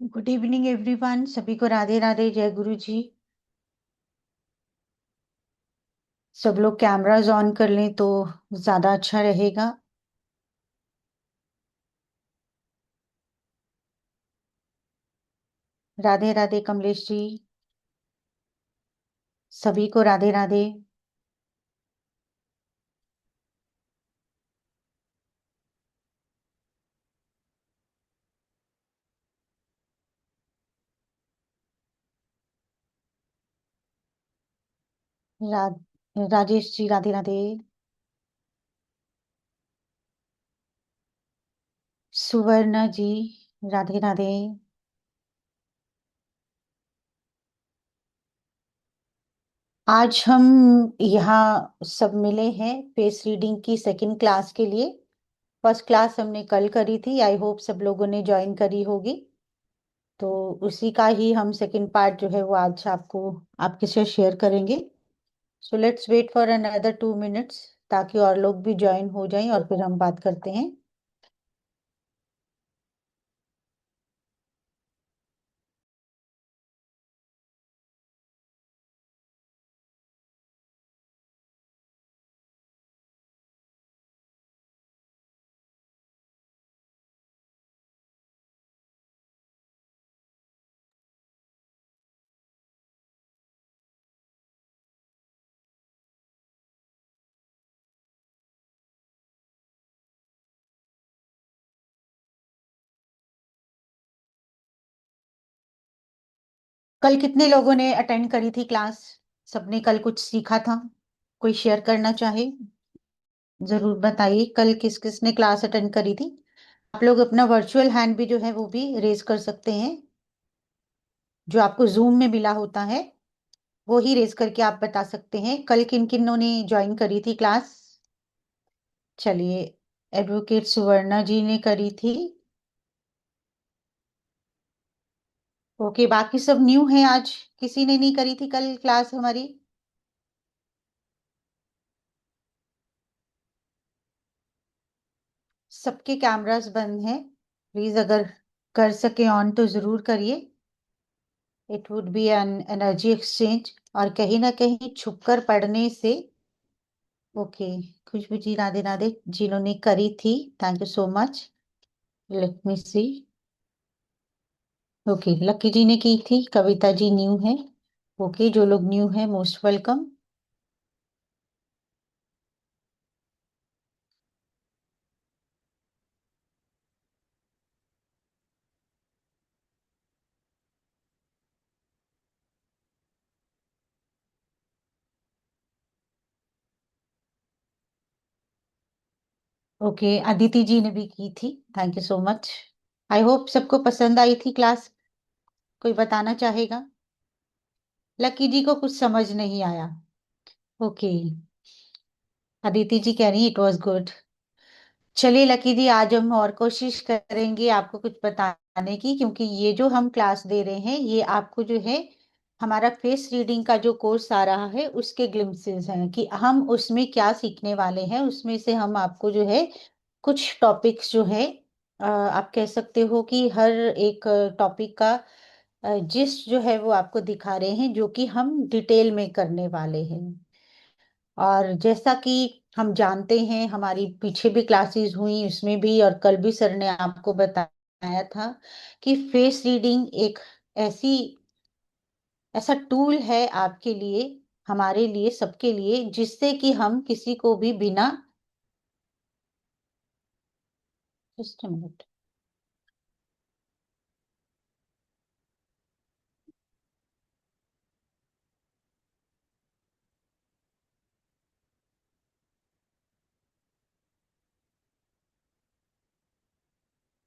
Good evening everyone. सभी को राधे राधे, जय गुरु जी। सब लोग कैमरास ऑन कर लें तो ज्यादा अच्छा रहेगा। राधे राधे कमलेश जी। सभी को राधे राधे। रा, राजेश जी राधे राधे। सुवर्ण जी राधे राधे। आज हम यहाँ सब मिले हैं फेस रीडिंग की सेकंड क्लास के लिए। फर्स्ट क्लास हमने कल करी थी, आई होप सब लोगों ने ज्वाइन करी होगी। तो उसी का ही हम सेकंड पार्ट जो है वो आज आपको आपके साथ शेयर करेंगे। So let's wait for another 2 minutes ताकि और लोग भी ज्वाइन हो जाएं और फिर हम बात करते हैं। कल कितने लोगों ने अटेंड करी थी क्लास? सबने कल कुछ सीखा था? कोई शेयर करना चाहे जरूर बताइए, कल किस किस ने क्लास अटेंड करी थी। आप लोग अपना वर्चुअल हैंड भी जो है वो भी रेज कर सकते हैं। जो आपको जूम में मिला होता है वो ही रेज करके आप बता सकते हैं कल किन किन ने ज्वाइन करी थी क्लास। चलिए, एडवोकेट सुवर्णा जी ने करी थी। ओके, बाकी सब न्यू है आज। किसी ने नहीं करी थी कल क्लास हमारी? सबके कैमरास बंद हैं। प्लीज अगर कर सके ऑन तो जरूर करिए। It would be an energy exchange, और कहीं ना कहीं छुपकर पढ़ने से। ओके, खुशबू जी राधे राधे जिन्होंने करी थी, thank you so much. Let me see. Okay, Lucky ji ने की थी, कविता जी न्यू है। ओके, जो लोग न्यू है most welcome. Okay, Aditi ji ने भी की थी, thank you so much. I hope सबको पसंद आई थी क्लास। कोई बताना चाहेगा? लकी जी को कुछ समझ नहीं आया। ओके, अदिति जी कह रही इट वाज गुड। चलिए लकी जी, आज हम और कोशिश करेंगे आपको कुछ बताने की, क्योंकि ये जो हम क्लास दे रहे हैं ये आपको जो है हमारा फेस रीडिंग का जो कोर्स आ रहा है उसके ग्लिम्पसेस हैं कि हम उसमें क्या सीखने वाले हैं। उसमें से हम आपको जो है कुछ टॉपिक्स जो है आप कह सकते हो कि हर एक टॉपिक का जिस्ट जो है वो आपको दिखा रहे हैं, जो कि हम डिटेल में करने वाले हैं। और जैसा कि हम जानते हैं, हमारी पीछे भी क्लासेस हुई उसमें भी, और कल भी सर ने आपको बताया था कि फेस रीडिंग एक ऐसी ऐसा टूल है आपके लिए, हमारे लिए, सबके लिए, जिससे कि हम किसी को भी बिना। Just a minute.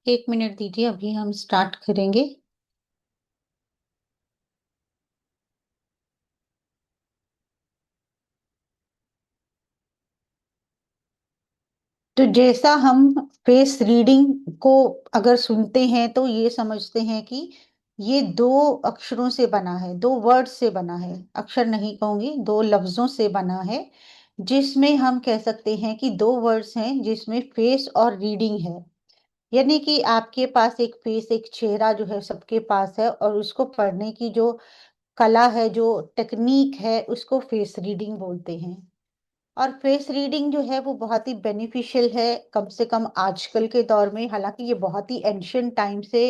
1 मिनट दीजिए, अभी हम स्टार्ट करेंगे। तो जैसा हम फेस रीडिंग को अगर सुनते हैं तो ये समझते हैं कि ये दो अक्षरों से बना है, दो वर्ड से बना है, अक्षर नहीं कहूंगी, दो लफ्जों से बना है। जिसमें हम कह सकते हैं कि दो वर्ड्स हैं जिसमें फेस और रीडिंग है। यानी कि आपके पास एक फेस, एक चेहरा जो है सबके पास है, और उसको पढ़ने की जो कला है, जो टेक्नीक है, उसको फेस रीडिंग बोलते हैं। और फेस रीडिंग जो है वो बहुत ही बेनिफिशियल है, कम से कम आजकल के दौर में। हालाँकि ये बहुत ही एंशिएंट टाइम से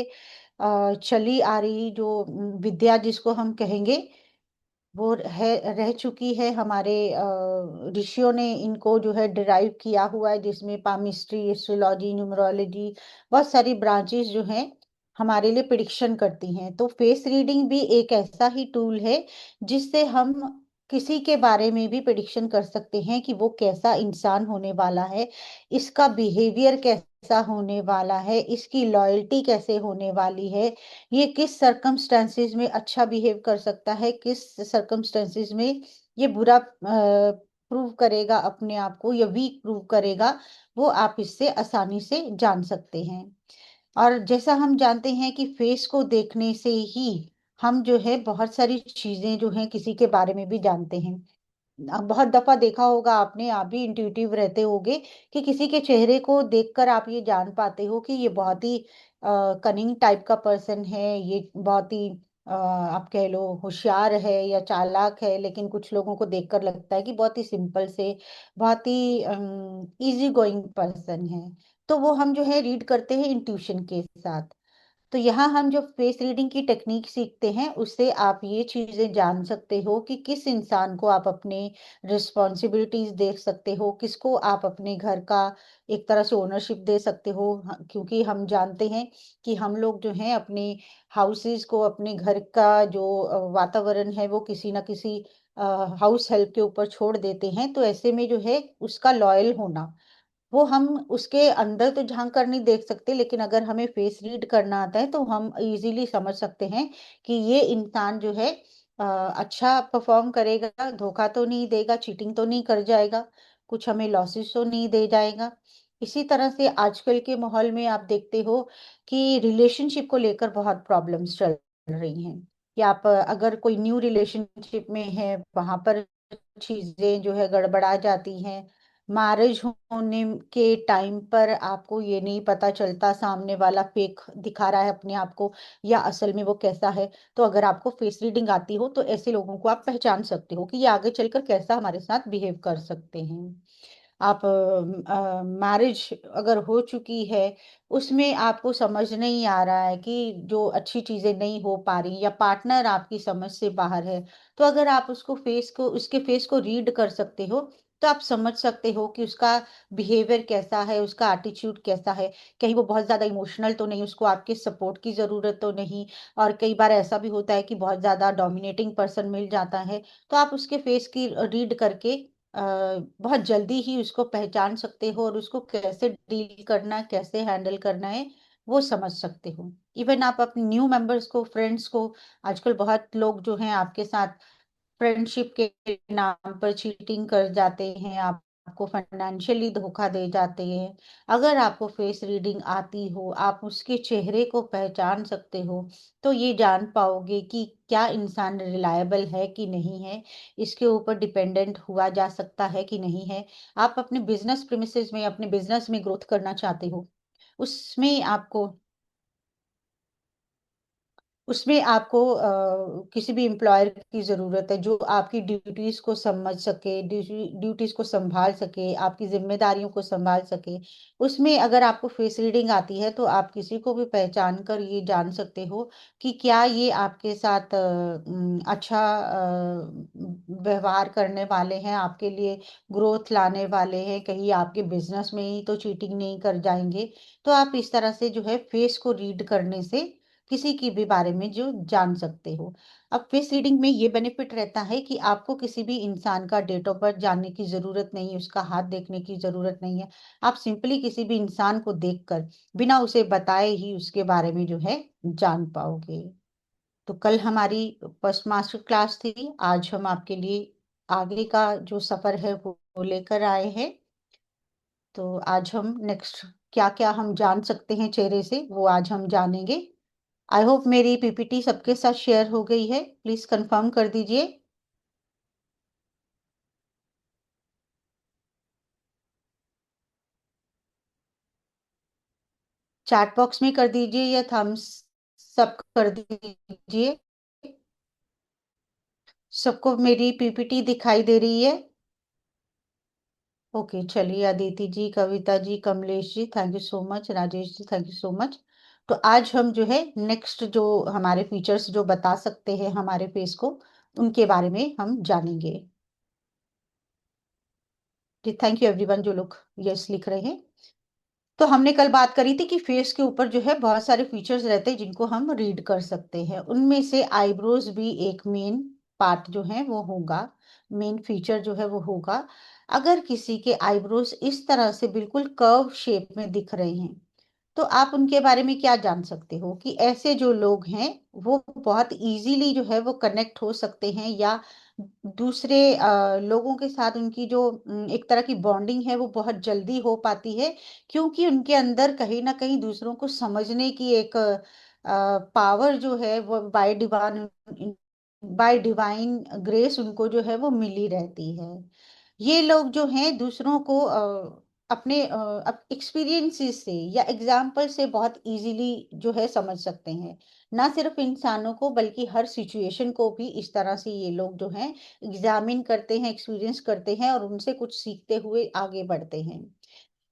चली आ रही जो विद्या जिसको हम कहेंगे, वो रह चुकी है। हमारे ऋषियों ने इनको जो है डिराइव किया हुआ है, जिसमें पामिस्ट्री, एस्ट्रोलॉजी, न्यूमरोलॉजी, बहुत सारी ब्रांचेस जो हैं हमारे लिए प्रिडिक्शन करती हैं। तो फेस रीडिंग भी एक ऐसा ही टूल है जिससे हम किसी के बारे में भी प्रिडिक्शन कर सकते हैं कि वो कैसा इंसान होने वाला है, इसका बिहेवियर कैसा होने वाला है, इसकी लॉयल्टी कैसे होने वाली है, ये किस सर्कमस्टेंसेस में अच्छा बिहेव कर सकता है, किस सर्कमस्टेंसेस में ये बुरा प्रूव करेगा अपने आप को या वीक प्रूव करेगा, वो आप इससे आसानी से जान सकते हैं। और जैसा हम जानते हैं कि फेस को देखने से ही हम जो है बहुत सारी चीज़ें जो हैं किसी के बारे में भी जानते हैं। बहुत दफ़ा देखा होगा आपने, आप भी इंट्यूटिव रहते होंगे कि किसी के चेहरे को देखकर आप ये जान पाते हो कि ये बहुत ही कनिंग टाइप का पर्सन है, ये बहुत ही आप कह लो होशियार है या चालाक है, लेकिन कुछ लोगों को देखकर लगता है कि बहुत ही सिंपल से, बहुत ही ईज़ी गोइंग पर्सन है। तो वो हम जो है रीड करते हैं इंट्यूशन के साथ। तो यहाँ हम जो फेस रीडिंग की टेक्निक सीखते हैं, उससे आप ये चीज़ें जान सकते हो कि किस इंसान को आप अपने रिस्पॉन्सिबिलिटीज़ दे सकते हो, किसको आप अपने घर का एक तरह से ओनरशिप दे सकते हो। क्योंकि हम जानते हैं कि हम लोग जो हैं अपने हाउसेज़ को, अपने घर का जो वातावरण है, वो किसी न किसी हाउस हेल्प के ऊपर छोड़ देते हैं। तो ऐसे में जो है उसका लॉयल होना, वो हम उसके अंदर तो झाँक कर नहीं देख सकते, लेकिन अगर हमें फेस रीड करना आता है, तो हम ईज़िली समझ सकते हैं कि ये इंसान जो है अच्छा परफ़ॉर्म करेगा, धोखा तो नहीं देगा, चीटिंग तो नहीं कर जाएगा, कुछ हमें लॉसेस तो नहीं दे जाएगा। इसी तरह से आजकल के माहौल में आप देखते हो कि रिलेशनशिप को लेकर बहुत प्रॉब्लम्स चल रही हैं, कि आप अगर कोई न्यू रिलेशनशिप में हैं, वहाँ पर चीज़ें जो है गड़बड़ा जाती हैं। मैरिज होने के टाइम पर आपको ये नहीं पता चलता सामने वाला फेक दिखा रहा है अपने आप को या असल में वो कैसा है। तो अगर आपको फेस रीडिंग आती हो तो ऐसे लोगों को आप पहचान सकते हो कि ये आगे चलकर कैसा हमारे साथ बिहेव कर सकते हैं। आप मैरिज अगर हो चुकी है, उसमें आपको समझ नहीं आ रहा है कि जो अच्छी चीज़ें नहीं हो पा रही या पार्टनर आपकी समझ से बाहर है, तो अगर आप उसके फेस को रीड कर सकते हो, तो आप समझ सकते हो कि उसका बिहेवियर कैसा है, उसका एटीट्यूड कैसा है। कहीं वो बहुत ज़्यादा इमोशनल तो नहीं, उसको आपके सपोर्ट की ज़रूरत तो नहीं, और कई बार ऐसा भी होता है कि बहुत ज़्यादा डोमिनेटिंग पर्सन मिल जाता है, तो आप उसके फेस की रीड करके अ, बहुत जल्दी ही उसको पहचान सकते हो और उसको कैसे डील करना है, कैसे हैंडल करना है, वो समझ सकते हो। इवन आप अपने न्यू मेंबर्स को, फ्रेंड्स को, आजकल बहुत लोग जो हैं आपके साथ फ्रेंडशिप के नाम पर चीटिंग कर जाते हैं, आपको फाइनेंशियली धोखा दे जाते हैं। अगर आपको फेस रीडिंग आती हो, आप उसके चेहरे को पहचान सकते हो, तो ये जान पाओगे कि क्या इंसान रिलायबल है कि नहीं है, इसके ऊपर डिपेंडेंट हुआ जा सकता है कि नहीं है। आप अपने बिज़नेस प्रेमिसेस में, अपने बिज़नेस में ग्रोथ करना चाहते हो, उसमें आपको उसमें आपको किसी भी एम्प्लॉयर की ज़रूरत है जो आपकी ड्यूटीज़ को समझ सके, ड्यूटीज़ को सँभाल सके, आपकी ज़िम्मेदारियों को सँभाल सके। उसमें अगर आपको फेस रीडिंग आती है, तो आप किसी को भी पहचान कर ये जान सकते हो कि क्या ये आपके साथ अच्छा व्यवहार करने वाले हैं, आपके लिए ग्रोथ लाने वाले हैं, कहीं आपके बिज़नेस में ही तो चीटिंग नहीं कर जाएँगे। तो आप इस तरह से जो है फेस को रीड करने से किसी की भी बारे में जो जान सकते हो। अब फेस रीडिंग में ये बेनिफिट रहता है कि आपको किसी भी इंसान का डेट ऑफ बर्थ जानने की ज़रूरत नहीं है, उसका हाथ देखने की ज़रूरत नहीं है। आप सिंपली किसी भी इंसान को देखकर, बिना उसे बताए ही उसके बारे में जो है जान पाओगे। तो कल हमारी फर्स्ट मास्टर क्लास थी, आज हम आपके लिए आगे का जो सफ़र है वो लेकर आए हैं। तो आज हम नेक्स्ट क्या-क्या हम जान सकते हैं चेहरे से, वो आज हम जानेंगे। आई होप मेरी पीपीटी सबके साथ शेयर हो गई है। प्लीज़ कन्फर्म कर दीजिए। चैट बॉक्स में कर दीजिए या थम्स सब कर दीजिए। सबको मेरी पीपीटी दिखाई दे रही है? ओके, चलिए Aditi ji, Kavita ji, Kamlesh ji, thank you so much, Rajesh ji, thank you so much. तो आज हम जो है नेक्स्ट जो हमारे फीचर्स जो बता सकते हैं हमारे फेस को, उनके बारे में हम जानेंगे। जी, थैंक यू एवरीवन जो लोग यस लिख रहे हैं। तो हमने कल बात करी थी कि फेस के ऊपर जो है बहुत सारे फीचर्स रहते हैं जिनको हम रीड कर सकते हैं। उनमें से आईब्रोज भी एक मेन पार्ट जो है वो होगा, मेन फीचर जो है वो होगा। अगर किसी के आईब्रोज इस तरह से बिल्कुल कर्व शेप में दिख रहे हैं, तो आप उनके बारे में क्या जान सकते हो कि ऐसे जो लोग हैं वो बहुत इजीली जो है वो कनेक्ट हो सकते हैं, या दूसरे लोगों के साथ उनकी जो एक तरह की बॉन्डिंग है वो बहुत जल्दी हो पाती है, क्योंकि उनके अंदर कहीं ना कहीं दूसरों को समझने की एक पावर जो है वो बाय डिवाइन ग्रेस उनको जो है वो मिली रहती है। ये लोग जो हैं दूसरों को अपने एक्सपीरियंसेस से या एग्जाम्पल से बहुत इजीली जो है समझ सकते हैं। ना सिर्फ इंसानों को बल्कि हर सिचुएशन को भी इस तरह से ये लोग जो हैं एग्जामिन करते हैं, एक्सपीरियंस करते हैं और उनसे कुछ सीखते हुए आगे बढ़ते हैं।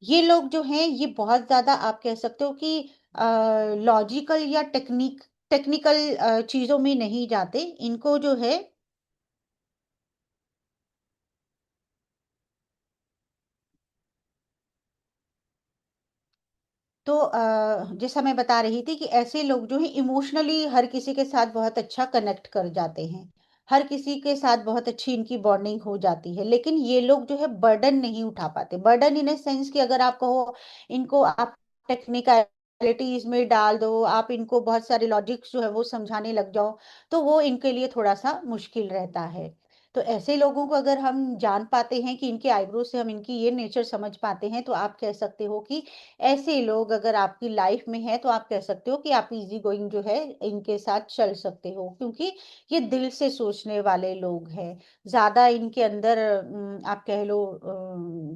ये लोग जो हैं ये बहुत ज्यादा आप कह सकते हो कि लॉजिकल या टेक्निकल चीजों में नहीं जाते। इनको जो है तो जैसा मैं बता रही थी कि ऐसे लोग जो है इमोशनली हर किसी के साथ बहुत अच्छा कनेक्ट कर जाते हैं, हर किसी के साथ बहुत अच्छी इनकी बॉन्डिंग हो जाती है। लेकिन ये लोग जो है बर्डन नहीं उठा पाते। बर्डन इन सेंस कि अगर आप कहो इनको आप टेक्निकलिटीज में डाल दो, आप इनको बहुत सारे लॉजिक्स जो है वो समझाने लग जाओ, तो वो इनके लिए थोड़ा सा मुश्किल रहता है। तो ऐसे लोगों को अगर हम जान पाते हैं कि इनके आईब्रो से हम इनकी ये नेचर समझ पाते हैं, तो आप कह सकते हो कि ऐसे लोग अगर आपकी लाइफ में है तो आप कह सकते हो कि आप इजी गोइंग जो है इनके साथ चल सकते हो, क्योंकि ये दिल से सोचने वाले लोग हैं। ज्यादा इनके अंदर आप कह लो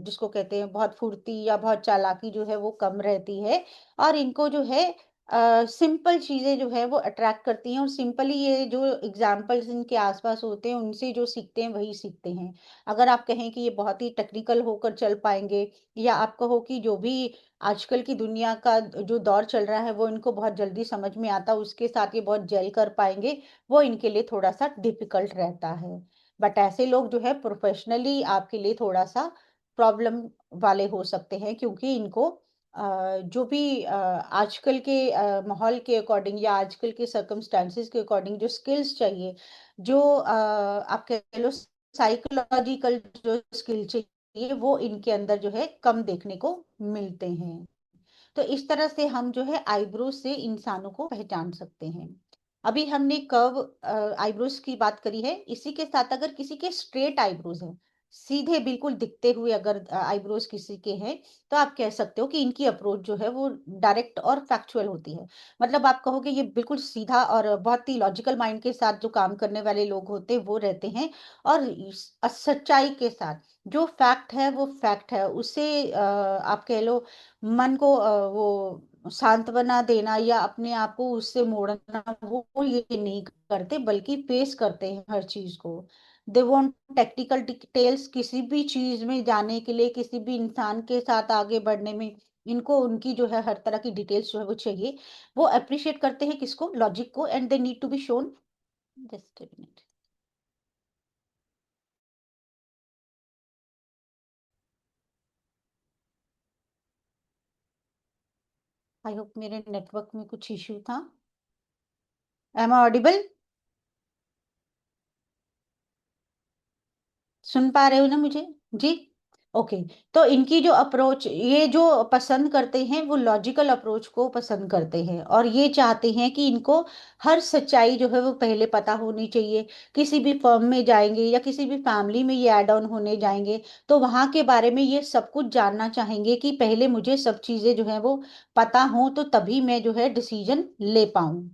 जिसको कहते हैं बहुत फुर्ती या बहुत चालाकी जो है वो कम रहती है। और इनको जो है सिंपल चीजें जो है वो अट्रैक्ट करती हैं, और सिंपली ये जो एग्जाम्पल्स इनके आसपास होते हैं उनसे जो सीखते हैं वही सीखते हैं। अगर आप कहें कि ये बहुत ही टेक्निकल होकर चल पाएंगे, या आप कहो कि जो भी आजकल की दुनिया का जो दौर चल रहा है वो इनको बहुत जल्दी समझ में आता, उसके साथ ये बहुत जेल कर पाएंगे, वो इनके लिए थोड़ा सा डिफिकल्ट रहता है। बट ऐसे लोग जो है प्रोफेशनली आपके लिए थोड़ा सा प्रॉब्लम वाले हो सकते हैं, क्योंकि इनको जो भी आजकल के माहौल के अकॉर्डिंग या आजकल के सर्कमस्टांसिस के अकॉर्डिंग जो स्किल्स चाहिए, जो आप कह लो साइकोलॉजिकल जो स्किल चाहिए, वो इनके अंदर जो है कम देखने को मिलते हैं। तो इस तरह से हम जो है आईब्रोज से इंसानों को पहचान सकते हैं। अभी हमने कर्व आईब्रोज की बात करी है, इसी के साथ अगर किसी के स्ट्रेट आईब्रोज हैं, सीधे बिल्कुल दिखते हुए अगर आईब्रोज किसी के हैं, तो आप कह सकते हो कि इनकी अप्रोच जो है वो डायरेक्ट और फैक्चुअल होती है। मतलब आप कहोगे ये बिल्कुल सीधा और बहुत ही लॉजिकल माइंड के साथ जो काम करने वाले लोग होते हैं वो रहते हैं। और सच्चाई के साथ जो फैक्ट है वो फैक्ट है, उससे आप कह लो मन को वो सांत्वना देना या अपने आप को उससे मोड़ना, वो ये नहीं करते बल्कि फेस करते हैं हर चीज को। दे वांट टेक्निकल डिटेल्स, किसी भी चीज में जाने के लिए, किसी भी इंसान के साथ आगे बढ़ने में इनको उनकी जो है हर तरह की डिटेल्स जो है वो चाहिए। वो अप्रिशिएट करते हैं किसको, लॉजिक को, and they need to be shown. Just a minute, I hope मेरे नेटवर्क में कुछ इश्यू था। M I audible? सुन पा रहे हो ना मुझे? जी। ओके। तो इनकी जो अप्रोच, ये जो पसंद करते हैं वो लॉजिकल अप्रोच को पसंद करते हैं, और ये चाहते हैं कि इनको हर सच्चाई जो है वो पहले पता होनी चाहिए। किसी भी फर्म में जाएंगे या किसी भी फैमिली में ये ऐड ऑन होने जाएंगे, तो वहां के बारे में ये सब कुछ जानना चाहेंगे कि पहले मुझे सब चीजें जो है वो पता हो, तो तभी मैं जो है डिसीजन ले पाऊं।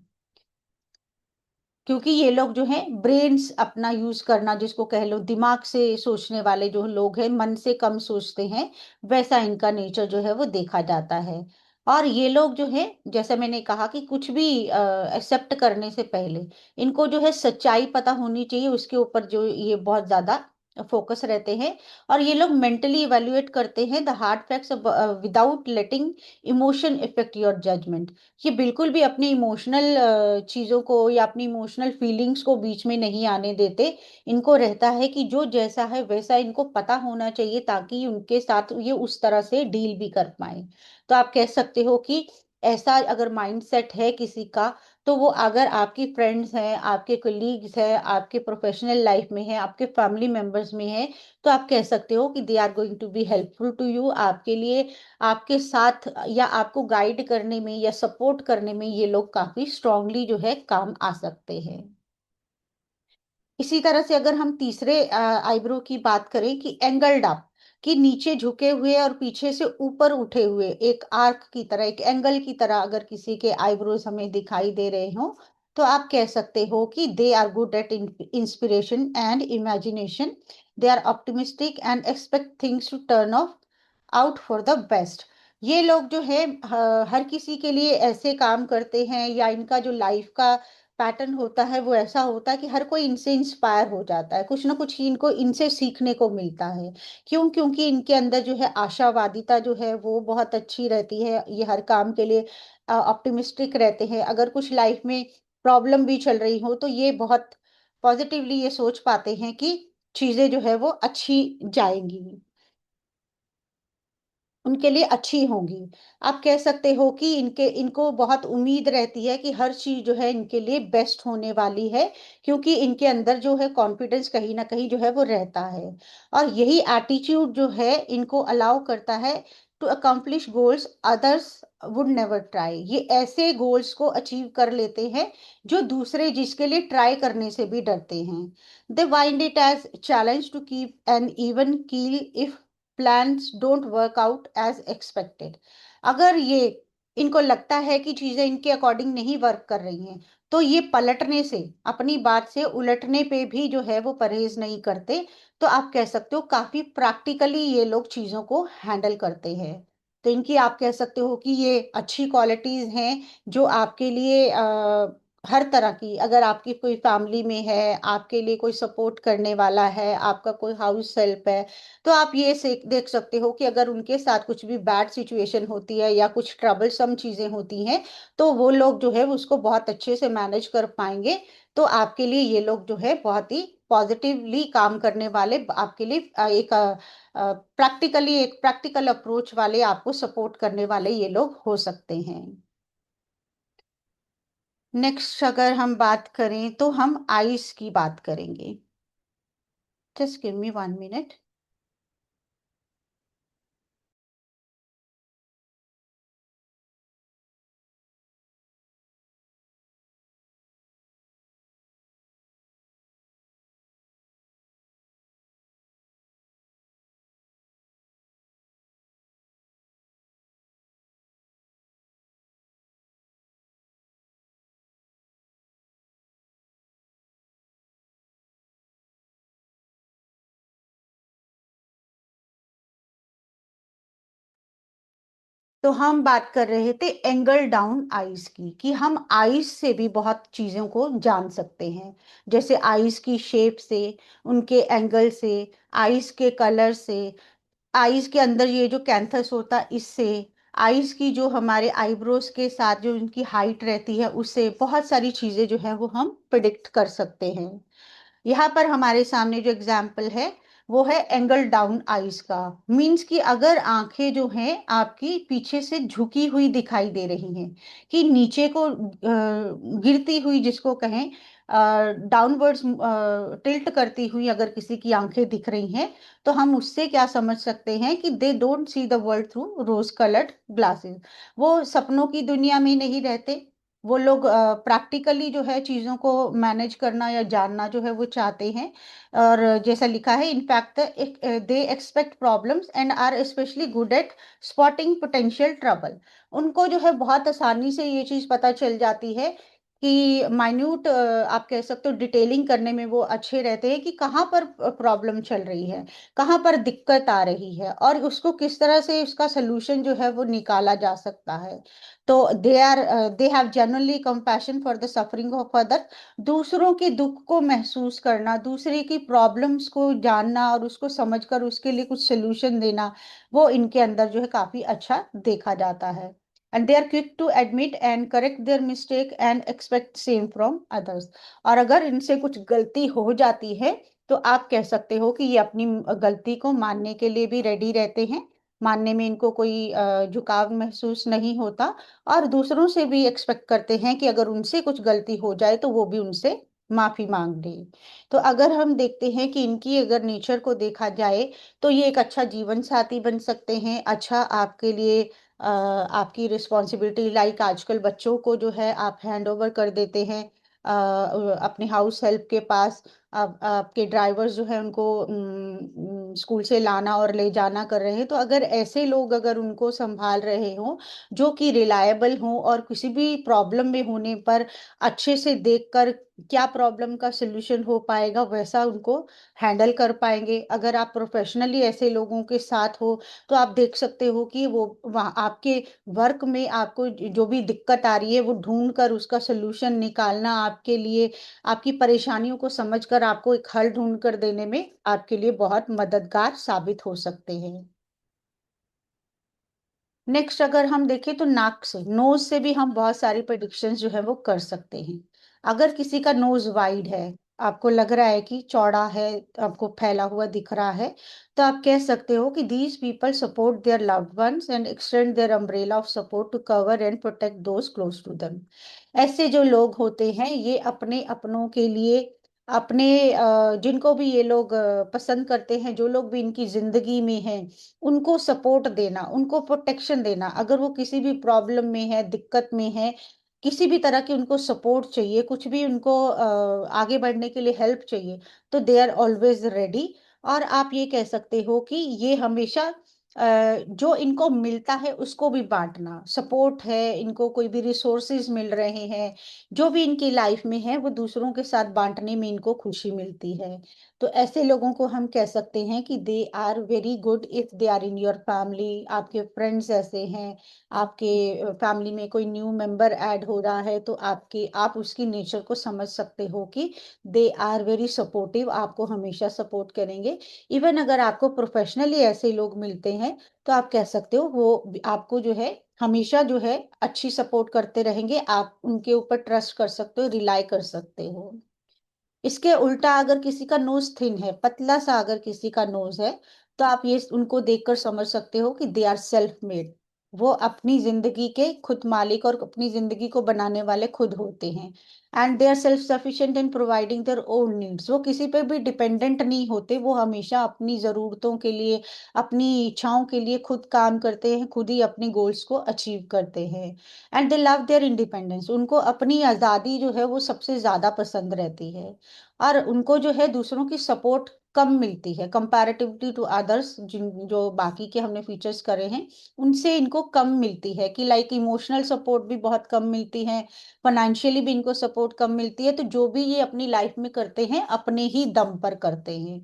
क्योंकि ये लोग जो हैं ब्रेन्स अपना यूज करना, जिसको कह लो दिमाग से सोचने वाले जो लोग हैं, मन से कम सोचते हैं, वैसा इनका नेचर जो है वो देखा जाता है। और ये लोग जो है, जैसे मैंने कहा कि कुछ भी एक्सेप्ट करने से पहले इनको जो है सच्चाई पता होनी चाहिए, उसके ऊपर जो ये बहुत ज्यादा फोकस रहते हैं। और ये लोग मेंटली इवेल्युएट करते हैं the hard facts without letting emotion effect your judgement. ये बिल्कुल भी अपनी इमोशनल चीजों को या अपनी इमोशनल फीलिंग्स को बीच में नहीं आने देते। इनको रहता है कि जो जैसा है वैसा इनको पता होना चाहिए, ताकि उनके साथ ये उस तरह से डील भी कर पाए। तो आप कह सकते हो कि ऐसा अगर माइंडसेट है किसी का, तो वो अगर आपकी फ्रेंड्स हैं, आपके कोलीग्स हैं, आपके प्रोफेशनल लाइफ में है, आपके फैमिली मेंबर्स में है, तो आप कह सकते हो कि they are going to be helpful to you, आपके लिए, आपके साथ या आपको गाइड करने में या सपोर्ट करने में ये लोग काफी स्ट्रांगली जो है काम आ सकते हैं। इसी तरह से अगर हम तीसरे आईब्रो की बात करें कि एंगल्ड अप, कि नीचे झुके हुए और पीछे से ऊपर उठे हुए एक आर्क की तरह, एक एंगल की तरह अगर किसी के आईब्रोज हमें दिखाई दे रहे हो, तो आप कह सकते हो कि they are good at inspiration and imagination, they are optimistic and expect things to turn of out for the best. ये लोग जो है हर किसी के लिए ऐसे काम करते हैं, या इनका जो लाइफ का पैटर्न होता है वो ऐसा होता है कि हर कोई इनसे इंस्पायर हो जाता है, कुछ ना कुछ इनको इनसे सीखने को मिलता है। क्यों? क्योंकि इनके अंदर जो है आशावादिता जो है वो बहुत अच्छी रहती है, ये हर काम के लिए ऑप्टिमिस्टिक रहते हैं। अगर कुछ लाइफ में प्रॉब्लम भी चल रही हो तो ये बहुत पॉजिटिवली ये सोच पाते हैं कि चीजें जो है वो अच्छी जाएंगी, उनके लिए अच्छी होंगी। आप कह सकते हो कि इनके इनको बहुत उम्मीद रहती है कि हर चीज जो है इनके लिए बेस्ट होने वाली है, क्योंकि इनके अंदर जो है कॉन्फिडेंस कहीं ना कहीं जो है वो रहता है। और यही एटीट्यूड जो है इनको अलाउ करता है to accomplish goals others would never try. ये ऐसे गोल्स को अचीव कर लेते हैं जो दूसरे जिसके लिए ट्राई करने से भी डरते हैं। They find it as challenge to keep an even keel if plans don't work out as expected. अगर ये इनको लगता है कि चीजें इनके अकॉर्डिंग नहीं वर्क कर रही हैं, तो ये पलटने से, अपनी बात से उलटने पे भी जो है वो परहेज नहीं करते। तो आप कह सकते हो काफी प्रैक्टिकली ये लोग चीजों को हैंडल करते हैं। तो इनकी आप कह सकते हो कि ये अच्छी क्वालिटीज हैं जो आपके लिए हर तरह की, अगर आपकी कोई फैमिली में है, आपके लिए कोई सपोर्ट करने वाला है, आपका कोई हाउस हेल्प है, तो आप ये से देख सकते हो कि अगर उनके साथ कुछ भी बैड सिचुएशन होती है या कुछ ट्रबलसम चीजें होती हैं, तो वो लोग जो है उसको बहुत अच्छे से मैनेज कर पाएंगे। तो आपके लिए ये लोग जो है बहुत ही पॉजिटिवली काम करने वाले, आपके लिए एक प्रैक्टिकली, एक प्रैक्टिकल अप्रोच वाले, आपको सपोर्ट करने वाले ये लोग हो सकते हैं। नेक्स्ट अगर हम बात करें तो हम आइस की बात करेंगे। Just give me 1 minute. तो हम बात कर रहे थे एंगल डाउन आइज की, कि हम आइज से भी बहुत चीजों को जान सकते हैं। जैसे आइज की शेप से, उनके एंगल से, आइज के कलर से, आईज के अंदर ये जो कैंथस होता है इससे, आईज की जो हमारे आईब्रोज के साथ जो इनकी हाइट रहती है उससे बहुत सारी चीजें जो है वो हम प्रिडिक्ट कर सकते हैं। यहाँ पर हमारे सामने जो एग्जाम्पल है वो है एंगल डाउन आईज का। मीन्स कि अगर आंखें जो हैं आपकी पीछे से झुकी हुई दिखाई दे रही हैं, कि नीचे को गिरती हुई जिसको कहें, डाउनवर्ड्स टिल्ट करती हुई अगर किसी की आंखें दिख रही हैं, तो हम उससे क्या समझ सकते हैं कि they don't see the world through rose coloured glasses. वो सपनों की दुनिया में नहीं रहते। वो लोग प्रैक्टिकली जो है चीजों को मैनेज करना या जानना जो है वो चाहते हैं। और जैसा लिखा है, in fact they expect problems and are specially good at spotting potential trouble. उनको जो है बहुत आसानी से ये चीज पता चल जाती है कि माइन्यूट आप कह सकते हो डिटेलिंग करने में वो अच्छे रहते हैं कि कहाँ पर प्रॉब्लम चल रही है, कहाँ पर दिक्कत आ रही है और उसको किस तरह से उसका सोल्यूशन जो है वो निकाला जा सकता है। तो they have genuinely compassion for the suffering of other. दूसरों के दुख को महसूस करना, दूसरे की प्रॉब्लम्स को जानना और उसको समझकर उसके लिए कुछ सोल्यूशन देना, वो इनके अंदर जो है काफी अच्छा देखा जाता है। And they are quick to admit and correct their mistake and expect same from others. और अगर इनसे कुछ गलती हो जाती है तो आप कह सकते हो कि ये अपनी गलती को मानने के लिए भी रेडी रहते हैं, मानने में इनको कोई झुकाव महसूस नहीं होता, और दूसरों से भी एक्सपेक्ट करते हैं कि अगर उनसे कुछ गलती हो जाए तो वो भी उनसे माफी मांग ले। तो अगर हम देखते हैं कि इनकी अगर नेचर को देखा जाए तो ये एक अच्छा जीवन साथी बन सकते हैं, अच्छा आपके लिए आपकी रिस्पॉन्सिबिलिटी, लाइक आजकल बच्चों को जो है आप हैंड ओवर कर देते हैं अपने हाउस हेल्प के पास। आपके ड्राइवर्स जो है उनको स्कूल से लाना और ले जाना कर रहे हैं, तो अगर ऐसे लोग अगर उनको संभाल रहे हों जो कि रिलायबल हों और किसी भी प्रॉब्लम में होने पर अच्छे से देखकर क्या प्रॉब्लम का सोल्यूशन हो पाएगा वैसा उनको हैंडल कर पाएंगे। अगर आप प्रोफेशनली ऐसे लोगों के साथ हो तो आप देख सकते हो कि वो वहाँ आपके वर्क में आपको जो भी दिक्कत आ रही है वो ढूंढ कर उसका सोल्यूशन निकालना आपके लिए, आपकी परेशानियों को समझकर आपको एक हल ढूंढ कर देने में आपके लिए बहुत मददगार साबित हो सकते हैं। नेक्स्ट अगर हम देखें तो नाक से, नोज से भी हम बहुत सारी प्रेडिक्शंस जो है वो कर सकते हैं। अगर किसी का नोज वाइड है, आपको लग रहा है कि चौड़ा है, आपको फैला हुआ दिख रहा है, तो आप कह सकते हो कि these people support their loved ones and extend their umbrella of support to cover and protect those close to them. ऐसे जो लोग होते हैं ये अपने अपनों के लिए, अपने जिनको भी ये लोग पसंद करते हैं, जो लोग भी इनकी जिंदगी में हैं, उनको सपोर्ट देना, उनको प्रोटेक्शन देना, अगर वो किसी भी प्रॉब्लम में है, दिक्कत में है, किसी भी तरह की उनको सपोर्ट चाहिए, कुछ भी उनको आगे बढ़ने के लिए हेल्प चाहिए, तो दे आर ऑलवेज रेडी। और आप ये कह सकते हो कि ये हमेशा जो इनको मिलता है उसको भी बांटना, सपोर्ट है, इनको कोई भी रिसोर्सेज मिल रहे हैं, जो भी इनकी लाइफ में है वो दूसरों के साथ बांटने में इनको खुशी मिलती है। तो ऐसे लोगों को हम कह सकते हैं कि they are very good if they are in your family. आपके फ्रेंड्स ऐसे हैं, आपके फैमिली में कोई न्यू मेंबर ऐड हो रहा है तो आप उसकी नेचर को समझ सकते हो कि दे आर वेरी सपोर्टिव, आपको हमेशा सपोर्ट करेंगे। इवन अगर आपको प्रोफेशनली ऐसे लोग मिलते हैं तो आप कह सकते हो वो आपको जो है हमेशा जो है अच्छी सपोर्ट करते रहेंगे, आप उनके ऊपर ट्रस्ट कर सकते हो, रिलाई कर सकते हो। इसके उल्टा अगर किसी का नोज थिन है, पतला सा अगर किसी का नोज है, तो आप ये उनको देखकर समझ सकते हो कि दे आर सेल्फ मेड। वो अपनी जिंदगी के खुद मालिक और अपनी जिंदगी को बनाने वाले खुद होते हैं। And they are self sufficient in providing their own needs. वो किसी पे भी डिपेंडेंट नहीं होते, वो हमेशा अपनी जरूरतों के लिए, अपनी इच्छाओं के लिए खुद काम करते हैं, खुद ही अपने गोल्स को अचीव करते हैं। And they love their independence. उनको अपनी आज़ादी जो है वो सबसे ज़्यादा पसंद रहती है। और उनको जो है दूसरों की सपोर्ट कम मिलती है कंपैरेटिवली टू अदर्स, जिन जो बाकी के हमने फीचर्स करे हैं उनसे इनको कम मिलती है, कि लाइक इमोशनल सपोर्ट भी बहुत कम मिलती है, फाइनेंशियली भी इनको सपोर्ट कम मिलती है। तो जो भी ये अपनी लाइफ में करते हैं अपने ही दम पर करते हैं।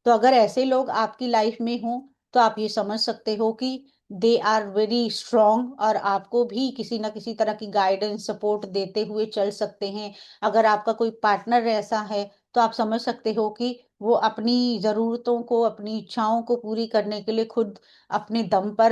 तो अगर ऐसे लोग आपकी लाइफ में हों तो आप ये समझ सकते हो कि दे आर वेरी स्ट्रॉन्ग और आपको भी किसी ना किसी तरह की गाइडेंस सपोर्ट देते हुए चल सकते हैं। अगर आपका कोई पार्टनर ऐसा है तो आप समझ सकते हो कि वो अपनी ज़रूरतों को, अपनी इच्छाओं को पूरी करने के लिए खुद अपने दम पर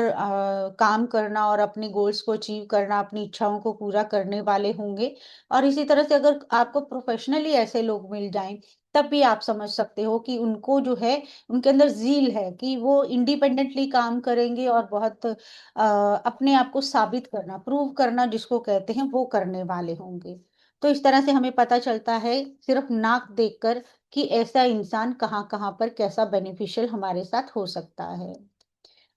काम करना और अपने गोल्स को अचीव करना, अपनी इच्छाओं को पूरा करने वाले होंगे। और इसी तरह से अगर आपको प्रोफेशनली ऐसे लोग मिल जाएं तब भी आप समझ सकते हो कि उनको जो है, उनके अंदर ज़ील है कि वो इंडिपेंडेंटली काम करेंगे और बहुत अपने आप को साबित करना, प्रूव करना जिसको कहते हैं, वो करने वाले होंगे। तो इस तरह से हमें पता चलता है सिर्फ नाक देखकर कि ऐसा इंसान कहाँ-कहाँ पर कैसा बेनिफिशियल हमारे साथ हो सकता है।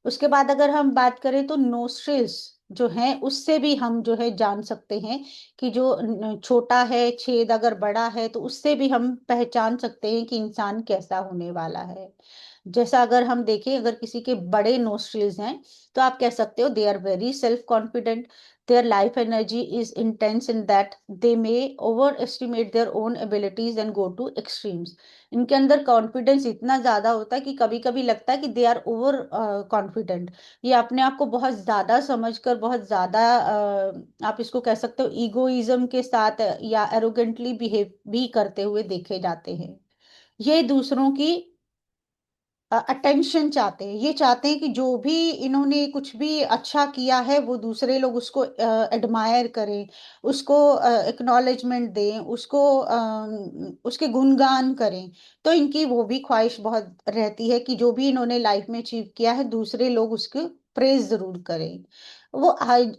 उसके बाद अगर हम बात करें तो नोस्ट्रिल्स जो हैं उससे भी हम जो है जान सकते हैं कि जो छोटा है, छेद अगर बड़ा है तो उससे भी हम पहचान सकते हैं कि इंसान कैसा होने वाला है। जैसा अगर हम देखें, अगर किसी के बड़े नोस्ट्रिल्स हैं, तो आप कह सकते हो they are very self confident, their life energy is intense in that they may over estimate their own abilities and go to extremes. इनके अंदर कॉन्फिडेंस इतना ज्यादा होता है कि कभी कभी लगता है कि दे आर ओवर कॉन्फिडेंट। ये अपने आप को बहुत ज्यादा समझकर, बहुत ज्यादा आप इसको कह सकते हो ईगोइज्म के साथ या एरोगेंटली बिहेव भी करते हुए देखे जाते हैं। ये दूसरों की अटेंशन चाहते हैं, ये चाहते हैं कि जो भी इन्होंने कुछ भी अच्छा किया है वो दूसरे लोग उसको एडमायर करें, उसको एक्नॉलेजमेंट दें, उसको उसके गुणगान करें। तो इनकी वो भी ख्वाहिश बहुत रहती है कि जो भी इन्होंने लाइफ में अचीव किया है दूसरे लोग उसके प्रेज जरूर करें। वो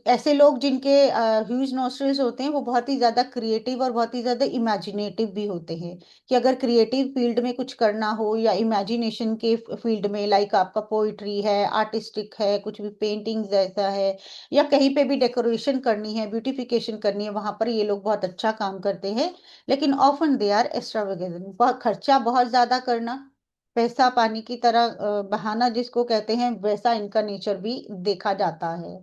ऐसे लोग जिनके ह्यूज नॉस्ट्रल्स होते हैं वो बहुत ही ज्यादा क्रिएटिव और बहुत ही ज्यादा इमेजिनेटिव भी होते हैं। कि अगर क्रिएटिव फील्ड में कुछ करना हो या इमेजिनेशन के फील्ड में, लाइक आपका पोइट्री है, आर्टिस्टिक है, कुछ भी पेंटिंग जैसा है, या कहीं पे भी डेकोरेशन करनी है, ब्यूटिफिकेशन करनी है, वहां पर ये लोग बहुत अच्छा काम करते हैं। लेकिन ऑफन दे आर एक्स्ट्रावेगेंट, बहुत खर्चा बहुत ज्यादा करना, पैसा पानी की तरह बहाना जिसको कहते हैं, वैसा इनका नेचर भी देखा जाता है।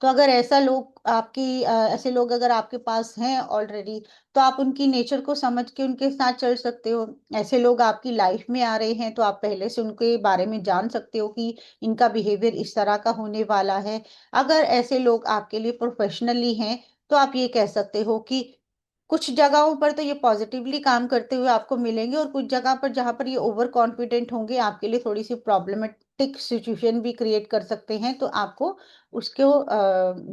तो अगर ऐसा लोग आपकी ऐसे लोग अगर आपके पास हैं ऑलरेडी, तो आप उनकी नेचर को समझ के उनके साथ चल सकते हो। ऐसे लोग आपकी लाइफ में आ रहे हैं तो आप पहले से उनके बारे में जान सकते हो कि इनका बिहेवियर इस तरह का होने वाला है। अगर ऐसे लोग आपके लिए प्रोफेशनली हैं, तो आप ये कह सकते हो कि कुछ जगहों पर तो ये पॉजिटिवली काम करते हुए आपको मिलेंगे, और कुछ जगह पर जहां पर ये ओवर कॉन्फिडेंट होंगे, आपके लिए थोड़ी सी प्रॉब्लमेटिक सिचुएशन भी क्रिएट कर सकते हैं। तो आपको उसको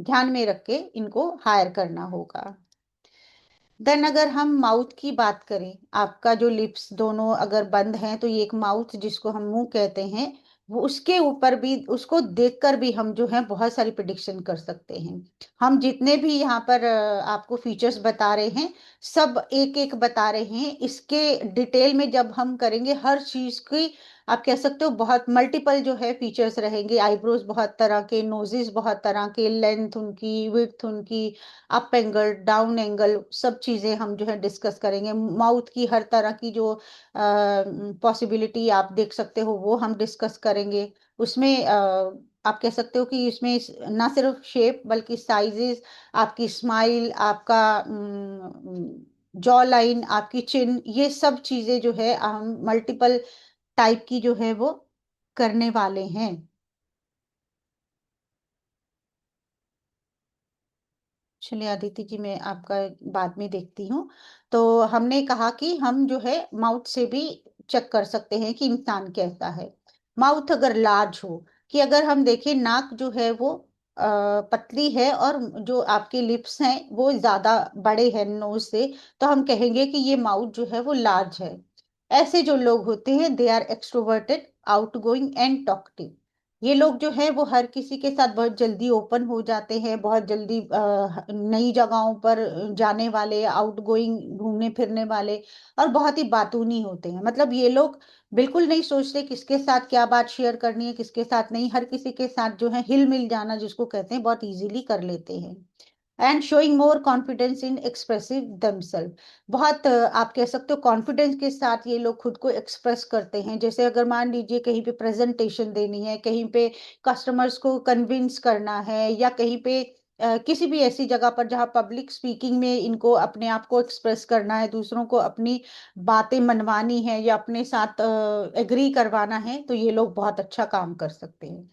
ध्यान में रख के इनको हायर करना होगा। देन अगर हम माउथ की बात करें, आपका जो लिप्स दोनों अगर बंद हैं, तो ये एक माउथ जिसको हम मुंह कहते हैं, वो उसके ऊपर भी, उसको देखकर भी हम जो है बहुत सारी प्रिडिक्शन कर सकते हैं। हम जितने भी यहाँ पर आपको फीचर्स बता रहे हैं, सब एक एक बता रहे हैं। इसके डिटेल में जब हम करेंगे हर चीज की, आप कह सकते हो बहुत मल्टीपल जो है फीचर्स रहेंगे। आईब्रोज बहुत तरह के, नोजेस बहुत तरह के, लेंथ उनकी, विड्थ उनकी, अप एंगल, डाउन एंगल, सब चीजें हम जो है डिस्कस करेंगे। माउथ की हर तरह की जो पॉसिबिलिटी आप देख सकते हो वो हम डिस्कस करेंगे। उसमें आप कह सकते हो कि इसमें ना सिर्फ शेप बल्कि साइजेस, आपकी स्माइल, आपका जॉ लाइन, आपकी चिन, ये सब चीजें जो है हम मल्टीपल टाइप की जो है वो करने वाले हैं। चलिए आदित्य जी, मैं आपका बाद में देखती हूँ। तो हमने कहा कि हम जो है माउथ से भी चेक कर सकते हैं कि इंसान कैसा है। माउथ अगर लार्ज हो, कि अगर हम देखें नाक जो है वो पतली है और जो आपके लिप्स हैं वो ज्यादा बड़े हैं नोज से, तो हम कहेंगे कि ये माउथ जो है वो लार्ज है। ऐसे जो लोग होते हैं they are extroverted, outgoing and talkative. ये लोग जो है वो हर किसी के साथ बहुत जल्दी ओपन हो जाते हैं, बहुत जल्दी नई जगहों पर जाने वाले, आउटगोइंग, घूमने फिरने वाले, और बहुत ही बातूनी होते हैं। मतलब ये लोग बिल्कुल नहीं सोचते किसके साथ क्या बात शेयर करनी है, किसके साथ नहीं। हर किसी के साथ जो है हिल मिल जाना जिसको कहते हैं, बहुत इजीली कर लेते हैं। And showing more confidence in expressive themself. बहुत आप कह सकते हो कॉन्फिडेंस के साथ ये लोग खुद को एक्सप्रेस करते हैं। जैसे अगर मान लीजिए कहीं पे प्रेजेंटेशन देनी है, कहीं पे कस्टमर्स को कन्विंस करना है, या कहीं पे किसी भी ऐसी जगह पर जहाँ पब्लिक स्पीकिंग में इनको अपने आप को एक्सप्रेस करना है, दूसरों को अपनी बातें मनवानी है या अपने साथ एग्री करवाना है, तो ये लोग बहुत अच्छा काम कर सकते हैं।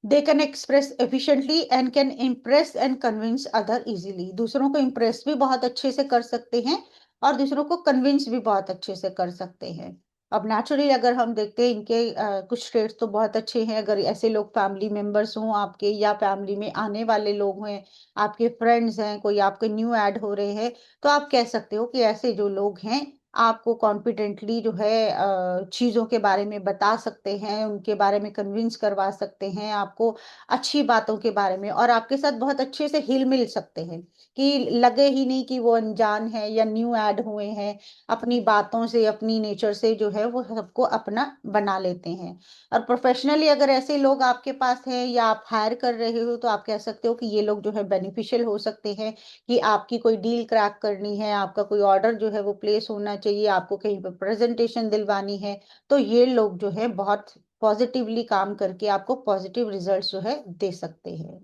They can express efficiently and can impress and convince other easily. दूसरों को इम्प्रेस भी बहुत अच्छे से कर सकते हैं और दूसरों को कन्विंस भी बहुत अच्छे से कर सकते हैं। अब नेचुरली अगर हम देखते हैं इनके कुछ ट्रेड्स तो बहुत अच्छे हैं। अगर ऐसे लोग फैमिली मेंबर्स हों आपके, या फैमिली में आने वाले लोग हैं, आपके फ्रेंड्स हैं, कोई आपके न्यू ऐड हो रहे हैं, तो आप कह सकते हो कि ऐसे जो लोग हैं आपको कॉन्फिडेंटली जो है चीजों के बारे में बता सकते हैं, उनके बारे में कन्विंस करवा सकते हैं आपको अच्छी बातों के बारे में, और आपके साथ बहुत अच्छे से हिल मिल सकते हैं कि लगे ही नहीं कि वो अनजान है या न्यू ऐड हुए हैं। अपनी बातों से, अपनी नेचर से जो है वो सबको अपना बना लेते हैं। और प्रोफेशनली अगर ऐसे लोग आपके पास हैं या आप हायर कर रहे हो, तो आप कह सकते हो कि ये लोग जो है बेनिफिशियल हो सकते हैं। कि आपकी कोई डील क्रैक करनी है, आपका कोई ऑर्डर जो है वो प्लेस होना चाहिए, आपको कहीं पर प्रेजेंटेशन दिलवानी है, तो ये लोग जो है बहुत पॉजिटिवली काम करके आपको पॉजिटिव रिजल्ट्स जो है दे सकते हैं।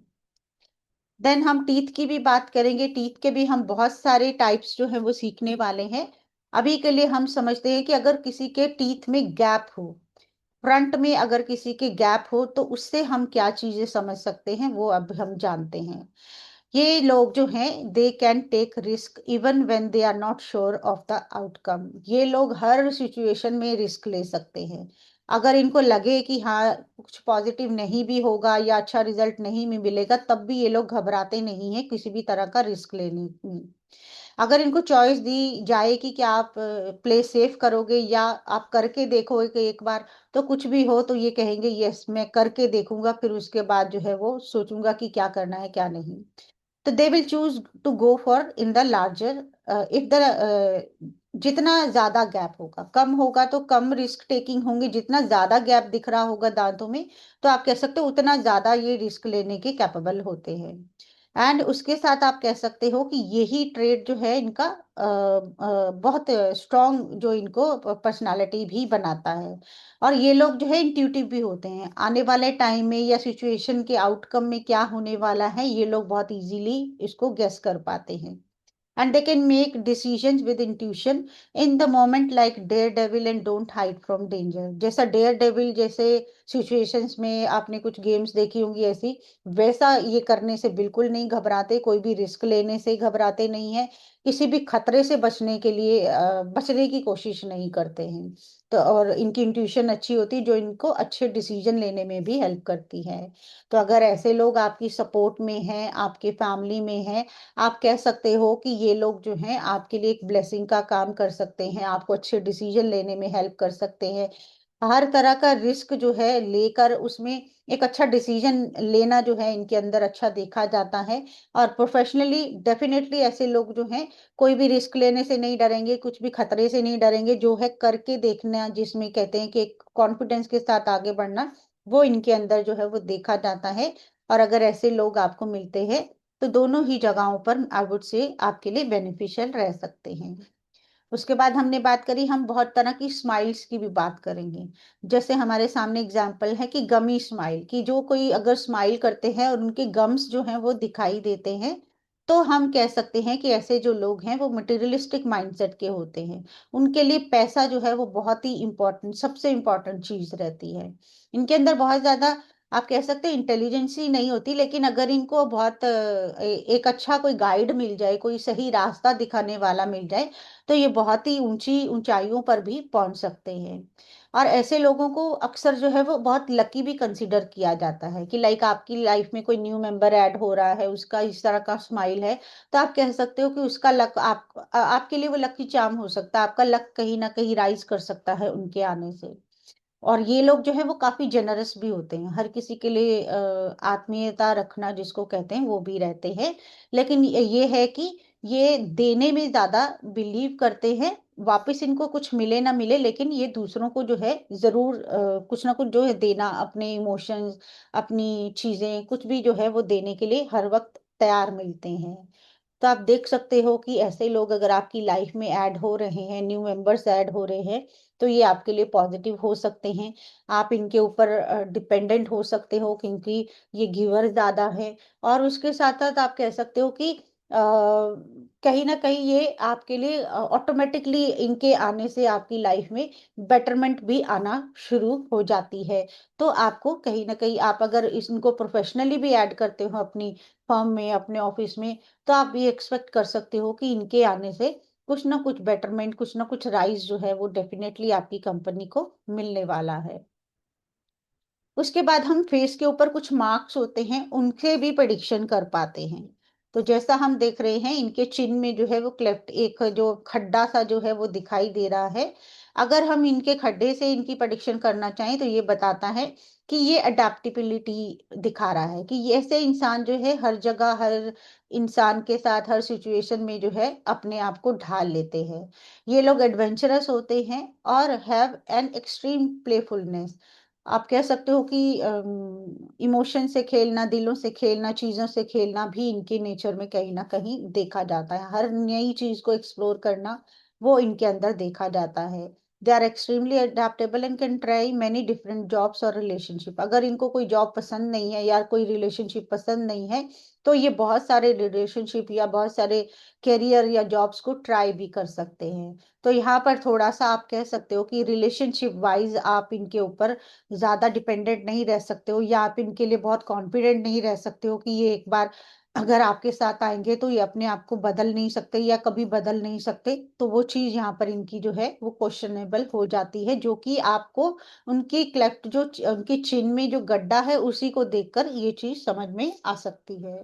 देन हम टीथ की भी बात करेंगे। टीथ के भी हम बहुत सारे टाइप्स जो है वो सीखने वाले हैं। अभी के लिए हम समझते हैं कि अगर किसी के टीथ में गैप हो, फ्रंट में अगर किसी के गैप हो, तो उससे हम क्या चीजें समझ सकते हैं वो अब हम जानते हैं। ये लोग जो हैं they can take risk even when they are not sure of the outcome. ये लोग हर सिचुएशन में रिस्क ले सकते हैं। अगर इनको लगे कि हाँ कुछ पॉजिटिव नहीं भी होगा या अच्छा रिजल्ट नहीं भी मिलेगा, तब भी ये लोग घबराते नहीं है किसी भी तरह का रिस्क लेने में। अगर इनको चॉइस दी जाए कि क्या आप प्ले सेफ करोगे या आप करके देखोगे एक बार, तो कुछ भी हो तो ये कहेंगे यस मैं करके देखूंगा, फिर उसके बाद जो है वो सोचूंगा कि क्या करना है क्या नहीं। तो they will choose to go for in the larger, if the जितना ज्यादा गैप होगा, कम होगा तो कम रिस्क टेकिंग होंगे, जितना ज्यादा गैप दिख रहा होगा दांतों में, तो आप कह सकते हो उतना ज्यादा ये रिस्क लेने के कैपेबल होते हैं। एंड उसके साथ आप कह सकते हो कि यही ट्रेड जो है इनका बहुत स्ट्रॉन्ग जो इनको पर्सनालिटी भी बनाता है। और ये लोग जो है इंट्यूटिव भी होते हैं, आने वाले टाइम में या सिचुएशन के आउटकम में क्या होने वाला है ये लोग बहुत इजीली इसको गेस कर पाते हैं। And they can make decisions with intuition in the moment, like daredevil and don't hide from danger। जैसा daredevil जैसे situations में आपने कुछ गेम्स देखी होंगी ऐसी, वैसा ये करने से बिल्कुल नहीं घबराते, कोई भी रिस्क लेने से घबराते नहीं है, किसी भी खतरे से बचने के लिए बचने की कोशिश नहीं करते हैं। तो और इनकी इंट्यूशन अच्छी होती है जो इनको अच्छे डिसीजन लेने में भी हेल्प करती है। तो अगर ऐसे लोग आपकी सपोर्ट में हैं, आपके फैमिली में हैं, आप कह सकते हो कि ये लोग जो हैं आपके लिए एक ब्लेसिंग का काम कर सकते हैं, आपको अच्छे डिसीजन लेने में हेल्प कर सकते हैं। हर तरह का रिस्क जो है लेकर उसमें एक अच्छा डिसीजन लेना जो है इनके अंदर अच्छा देखा जाता है। और प्रोफेशनली डेफिनेटली ऐसे लोग जो हैं कोई भी रिस्क लेने से नहीं डरेंगे, कुछ भी खतरे से नहीं डरेंगे, जो है करके देखना जिसमें कहते हैं कि एक कॉन्फिडेंस के साथ आगे बढ़ना, वो इनके अंदर जो है वो देखा जाता है। और अगर ऐसे लोग आपको मिलते हैं तो दोनों ही जगहों पर आई वुड से आपके लिए बेनिफिशियल रह सकते हैं। उसके बाद हमने बात करी, हम बहुत तरह की स्माइल्स की भी बात करेंगे। जैसे हमारे सामने एग्जाम्पल है कि गमी स्माइल की, जो कोई अगर स्माइल करते हैं और उनके गम्स जो हैं वो दिखाई देते हैं, तो हम कह सकते हैं कि ऐसे जो लोग हैं वो मटेरियलिस्टिक माइंडसेट के होते हैं। उनके लिए पैसा जो है वो बहुत ही इंपॉर्टेंट, सबसे इंपॉर्टेंट चीज रहती है। इनके अंदर बहुत ज्यादा आप कह सकते हैं इंटेलिजेंस ही नहीं होती, लेकिन अगर इनको बहुत एक अच्छा कोई गाइड मिल जाए, कोई सही रास्ता दिखाने वाला मिल जाए, तो ये बहुत ही ऊंची ऊंचाइयों पर भी पहुंच सकते हैं। और ऐसे लोगों को अक्सर जो है वो बहुत लकी भी कंसिडर किया जाता है कि लाइक आपकी लाइफ में कोई न्यू मेंबर ऐड हो रहा है, उसका इस तरह का स्माइल है, तो आप कह सकते हो कि उसका लक आपके लिए वो लकी चार्म हो सकता है, आपका लक कहीं ना कहीं राइज कर सकता है उनके आने से। और ये लोग जो है वो काफी जेनरस भी होते हैं, हर किसी के लिए आत्मीयता रखना जिसको कहते हैं वो भी रहते हैं। लेकिन ये है कि ये देने में ज्यादा बिलीव करते हैं, वापस इनको कुछ मिले ना मिले, लेकिन ये दूसरों को जो है जरूर कुछ ना कुछ जो है देना, अपने इमोशंस, अपनी चीजें कुछ भी जो है वो देने के लिए हर वक्त तैयार मिलते हैं। तो आप देख सकते हो कि ऐसे लोग अगर आपकी लाइफ में ऐड हो रहे हैं, न्यू मेंबर्स ऐड हो रहे हैं, तो ये आपके लिए पॉजिटिव हो सकते हैं। आप इनके ऊपर डिपेंडेंट हो सकते हो क्योंकि ये गिवर ज्यादा है। और उसके साथ साथ आप कह सकते हो कि कहीं ना कहीं ये आपके लिए ऑटोमेटिकली इनके आने से आपकी लाइफ में बेटरमेंट भी आना शुरू हो जाती है। तो आपको कहीं ना कहीं आप अगर इनको प्रोफेशनली भी ऐड करते हो अपनी फर्म में, अपने ऑफिस में, तो आप ये एक्सपेक्ट कर सकते हो कि इनके आने से कुछ ना कुछ बेटरमेंट, कुछ ना कुछ राइज जो है वो डेफिनेटली आपकी कंपनी को मिलने वाला है। उसके बाद हम फेस के ऊपर कुछ मार्क्स होते हैं उनसे भी प्रेडिक्शन कर पाते हैं। तो जैसा हम देख रहे हैं इनके चिन में जो है वो क्लेफ्ट, एक जो खड्डा सा जो है वो दिखाई दे रहा है। अगर हम इनके खड्डे से इनकी प्रेडिक्शन करना चाहें तो ये बताता है कि ये अडेप्टेबिलिटी दिखा रहा है कि ये ऐसे इंसान जो है हर जगह, हर इंसान के साथ, हर सिचुएशन में जो है अपने आप को ढाल लेते हैं। ये लोग एडवेंचरस होते हैं और हैव एन एक्सट्रीम प्लेफुलनेस। आप कह सकते हो कि इमोशन से खेलना, दिलों से खेलना, चीजों से खेलना भी इनके नेचर में कहीं ना कहीं देखा जाता है। हर नई चीज को एक्सप्लोर करना, वो इनके अंदर देखा जाता है। They are extremely adaptable and can try many different jobs और रिलेशनशिप। अगर इनको कोई जॉब पसंद नहीं है या कोई रिलेशनशिप पसंद नहीं है, तो ये बहुत सारे रिलेशनशिप या बहुत सारे करियर या जॉब्स को ट्राई भी कर सकते हैं। तो यहाँ पर थोड़ा सा आप कह सकते हो कि रिलेशनशिप वाइज आप इनके ऊपर ज्यादा डिपेंडेंट नहीं रह सकते हो, या आप इनके लिए बहुत कॉन्फिडेंट नहीं रह सकते हो कि ये एक बार अगर आपके साथ आएंगे तो ये अपने आप को बदल नहीं सकते या कभी बदल नहीं सकते। तो वो चीज यहाँ पर इनकी जो है वो क्वेश्चनेबल हो जाती है, जो कि आपको उनकी क्लेफ्ट जो उनकी चिन में जो गड्ढा है उसी को देखकर ये चीज समझ में आ सकती है।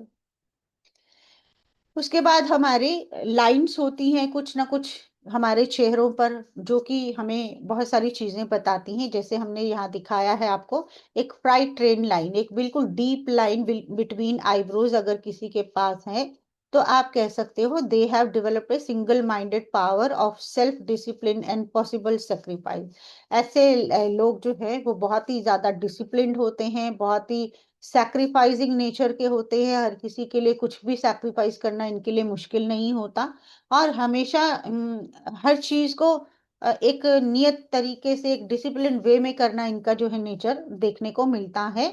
उसके बाद हमारे लाइंस होती हैं कुछ ना कुछ हमारे चेहरों पर, जो कि हमें बहुत सारी चीजें बताती हैं। जैसे हमने यहाँ दिखाया है आपको एक फ्राइट ट्रेन लाइन, एक बिल्कुल डीप लाइन बिटवीन आईब्रोज अगर किसी के पास है, तो आप कह सकते हो they have developed a single minded power of self discipline and possible sacrifice. ऐसे लोग जो है वो बहुत ही ज्यादा डिसिप्लिन्ड होते हैं, बहुत ही सैक्रिफाइसिंग नेचर के होते हैं। हर किसी के लिए कुछ भी सैक्रिफाइस करना इनके लिए मुश्किल नहीं होता, और हमेशा हर चीज को एक नियत तरीके से एक डिसिप्लिन वे में करना इनका जो है नेचर देखने को मिलता है।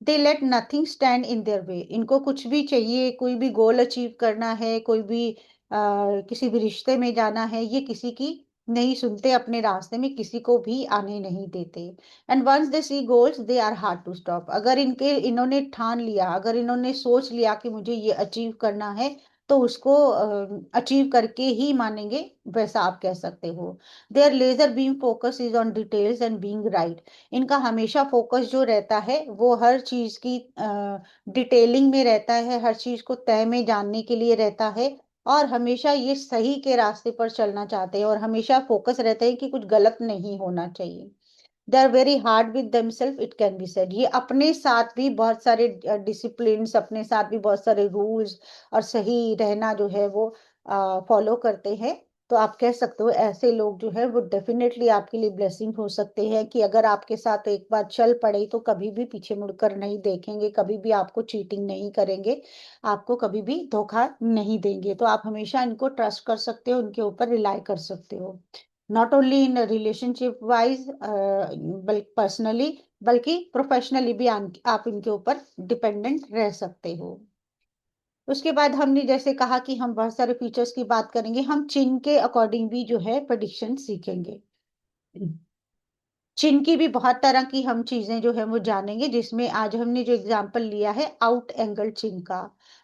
They let nothing stand in their way. इनको कुछ भी चाहिए, कोई भी गोल अचीव करना है, कोई भी किसी भी रिश्ते में जाना है, ये किसी की नहीं सुनते, अपने रास्ते में किसी को भी आने नहीं देते। And once they see goals they are hard to stop. अगर इनके इन्होंने ठान लिया, अगर इन्होंने सोच लिया कि मुझे ये अचीव करना है, तो उसको अचीव करके ही मानेंगे, वैसा आप कह सकते हो। Their laser beam focus is on details and being right. इनका हमेशा फोकस जो रहता है वो हर चीज की डिटेलिंग में रहता है, हर चीज को तय में जानने के लिए रहता है, और हमेशा ये सही के रास्ते पर चलना चाहते हैं, और हमेशा फोकस रहता है कि कुछ गलत नहीं होना चाहिए। They are very hard with themselves, it can be said. ये अपने साथ भी बहुत सारे डिसिप्लिन, अपने साथ भी बहुत सारे रूल्स और सही रहना जो है वो फॉलो करते हैं। तो आप कह सकते हो ऐसे लोग जो है वो डेफिनेटली आपके लिए ब्लेसिंग हो सकते हैं, कि अगर आपके साथ एक बार चल पड़े तो कभी भी पीछे मुड़कर नहीं देखेंगे, कभी भी आपको चीटिंग नहीं करेंगे, आपको कभी भी धोखा नहीं देंगे। तो आप हमेशा इनको ट्रस्ट कर सकते हो, उनके ऊपर रिलाई कर सकते हो, not only in relationship wise बल्कि पर्सनली, बल्कि प्रोफेशनली भी आप इनके ऊपर डिपेंडेंट रह सकते हो। उसके बाद हमने जैसे कहा कि हम बहुत सारे फीचर्स की बात करेंगे, हम चिन्ह के अकॉर्डिंग भी जो है प्रेडिक्शन सीखेंगे। चिन की भी बहुत तरह की हम चीजें जो है वो जानेंगे, जिसमें आज हमने जो एग्जांपल लिया है आउट एंगल चिन का।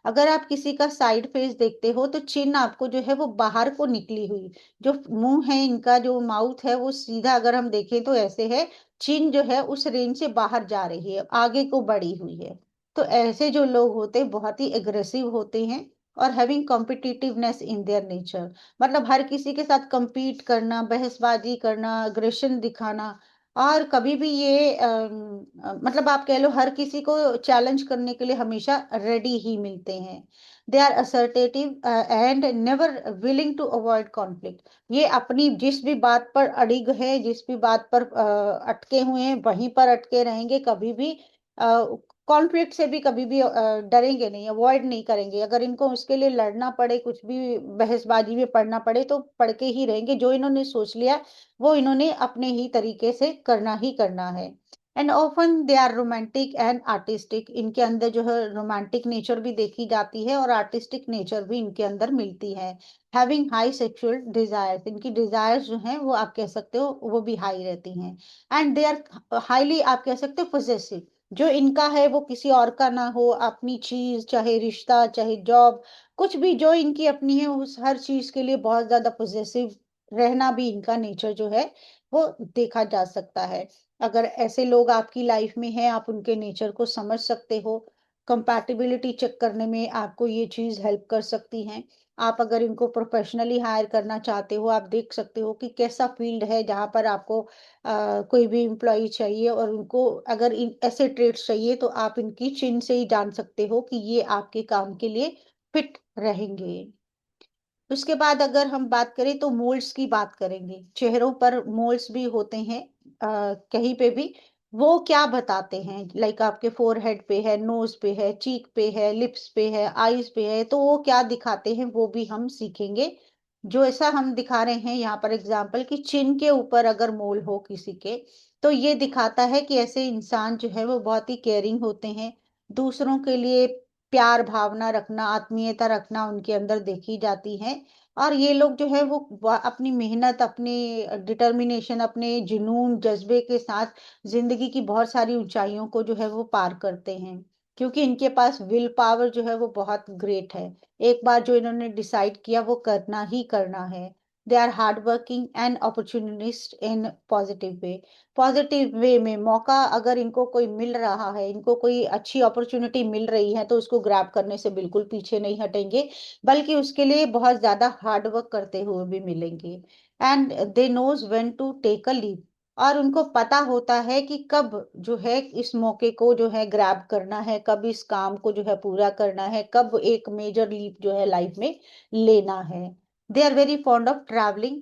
अगर आप किसी का साइड फेस देखते हो तो चिन आपको जो है वो बाहर को निकली हुई, जो मुंह है इनका, जो माउथ है वो सीधा अगर हम देखें तो ऐसे है, चिन जो है उस रेंज से बाहर जा रही है, आगे को बढ़ी हुई है। तो ऐसे जो लोग होते हैं बहुत ही एग्रेसिव होते हैं, और having competitiveness in their nature. मतलब हर किसी के साथ compete करना, बहसबाजी करना, अग्रेशन दिखाना, और कभी भी ये मतलब आप कह लो हर किसी को चैलेंज करने के लिए हमेशा रेडी ही मिलते हैं। They are assertive and never willing to avoid conflict. ये अपनी जिस भी बात पर अड़िग है, जिस भी बात पर अटके हुए हैं वहीं पर अटके रहेंगे, कभी भी कॉन्फ्लिक्ट से भी कभी भी डरेंगे नहीं, अवॉइड नहीं करेंगे। अगर इनको उसके लिए लड़ना पड़े, कुछ भी बहसबाजी में पड़ना पड़े, तो पढ़ के ही रहेंगे। जो इन्होंने सोच लिया वो इन्होंने अपने ही तरीके से करना ही करना है। And often they are romantic and artistic. इनके अंदर जो है रोमांटिक नेचर भी देखी जाती है, और आर्टिस्टिक नेचर भी इनके अंदर मिलती है। हैविंग हाई सेक्सुअल डिजायर्स, इनकी डिजायर्स जो हैं वो आप कह सकते हो वो भी हाई रहती हैं। एंड दे आर हाईली आप कह सकते हो पोजेसिव। जो इनका है वो किसी और का ना हो, अपनी चीज, चाहे रिश्ता, चाहे जॉब, कुछ भी जो इनकी अपनी है, उस हर चीज के लिए बहुत ज्यादा पोजेसिव रहना भी इनका नेचर जो है वो देखा जा सकता है। अगर ऐसे लोग आपकी लाइफ में हैं, आप उनके नेचर को समझ सकते हो। कंपैटिबिलिटी चेक करने में आपको ये चीज हेल्प कर सकती है। आप अगर इनको प्रोफेशनली हायर करना चाहते हो, आप देख सकते हो कि कैसा फील्ड है जहां पर आपको कोई भी एम्प्लॉय चाहिए, और उनको अगर इन ऐसे ट्रेड्स चाहिए, तो आप इनकी चिन्ह से ही जान सकते हो कि ये आपके काम के लिए फिट रहेंगे। उसके बाद अगर हम बात करें तो मोल्ड्स की बात करेंगे। चेहरों पर मोल्ड्स भी होते हैं कहीं पे भी। वो क्या बताते हैं, लाइक आपके फोरहेड पे है, नोज पे है, चीक पे है, लिप्स पे है, आईज पे है, तो वो क्या दिखाते हैं वो भी हम सीखेंगे। जो ऐसा हम दिखा रहे हैं यहाँ पर एग्जाम्पल कि चिन के ऊपर अगर मोल हो किसी के, तो ये दिखाता है कि ऐसे इंसान जो है वो बहुत ही केयरिंग होते हैं, दूसरों के लिए प्यार भावना रखना, आत्मीयता रखना उनके अंदर देखी जाती है। और ये लोग जो है वो अपनी मेहनत, अपने डिटर्मिनेशन, अपने जुनून जज्बे के साथ जिंदगी की बहुत सारी ऊंचाइयों को जो है वो पार करते हैं, क्योंकि इनके पास विल पावर जो है वो बहुत ग्रेट है। एक बार जो इन्होंने डिसाइड किया वो करना ही करना है। They are hard working and opportunist in positive way. Positive way में मौका अगर इनको कोई मिल रहा है, इनको कोई अच्छी अपॉर्चुनिटी मिल रही है, तो उसको ग्रैब करने से बिल्कुल पीछे नहीं हटेंगे, बल्कि उसके लिए बहुत ज्यादा हार्ड वर्क करते हुए भी मिलेंगे। And they knows when to take a leap. और उनको पता होता है कि कब जो है इस मौके को जो है ग्रैब करना है, कब इस काम को जो है पूरा करना है, कब एक मेजर लीप जो है लाइफ में लेना है। They are very fond of travelling.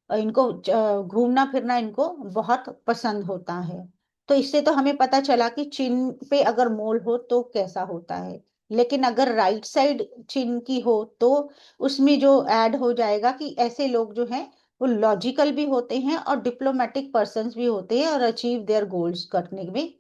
इनको घूमना फिरना इनको बहुत पसंद होता है। तो इससे तो हमें पता चला कि चिन पे अगर मोल हो तो कैसा होता है। लेकिन अगर राइट साइड चिन की हो तो उसमें जो ऐड हो जाएगा कि ऐसे लोग जो हैं वो लॉजिकल भी होते हैं और डिप्लोमेटिक पर्सन्स भी होते हैं, और अचीव देयर गोल्स करने में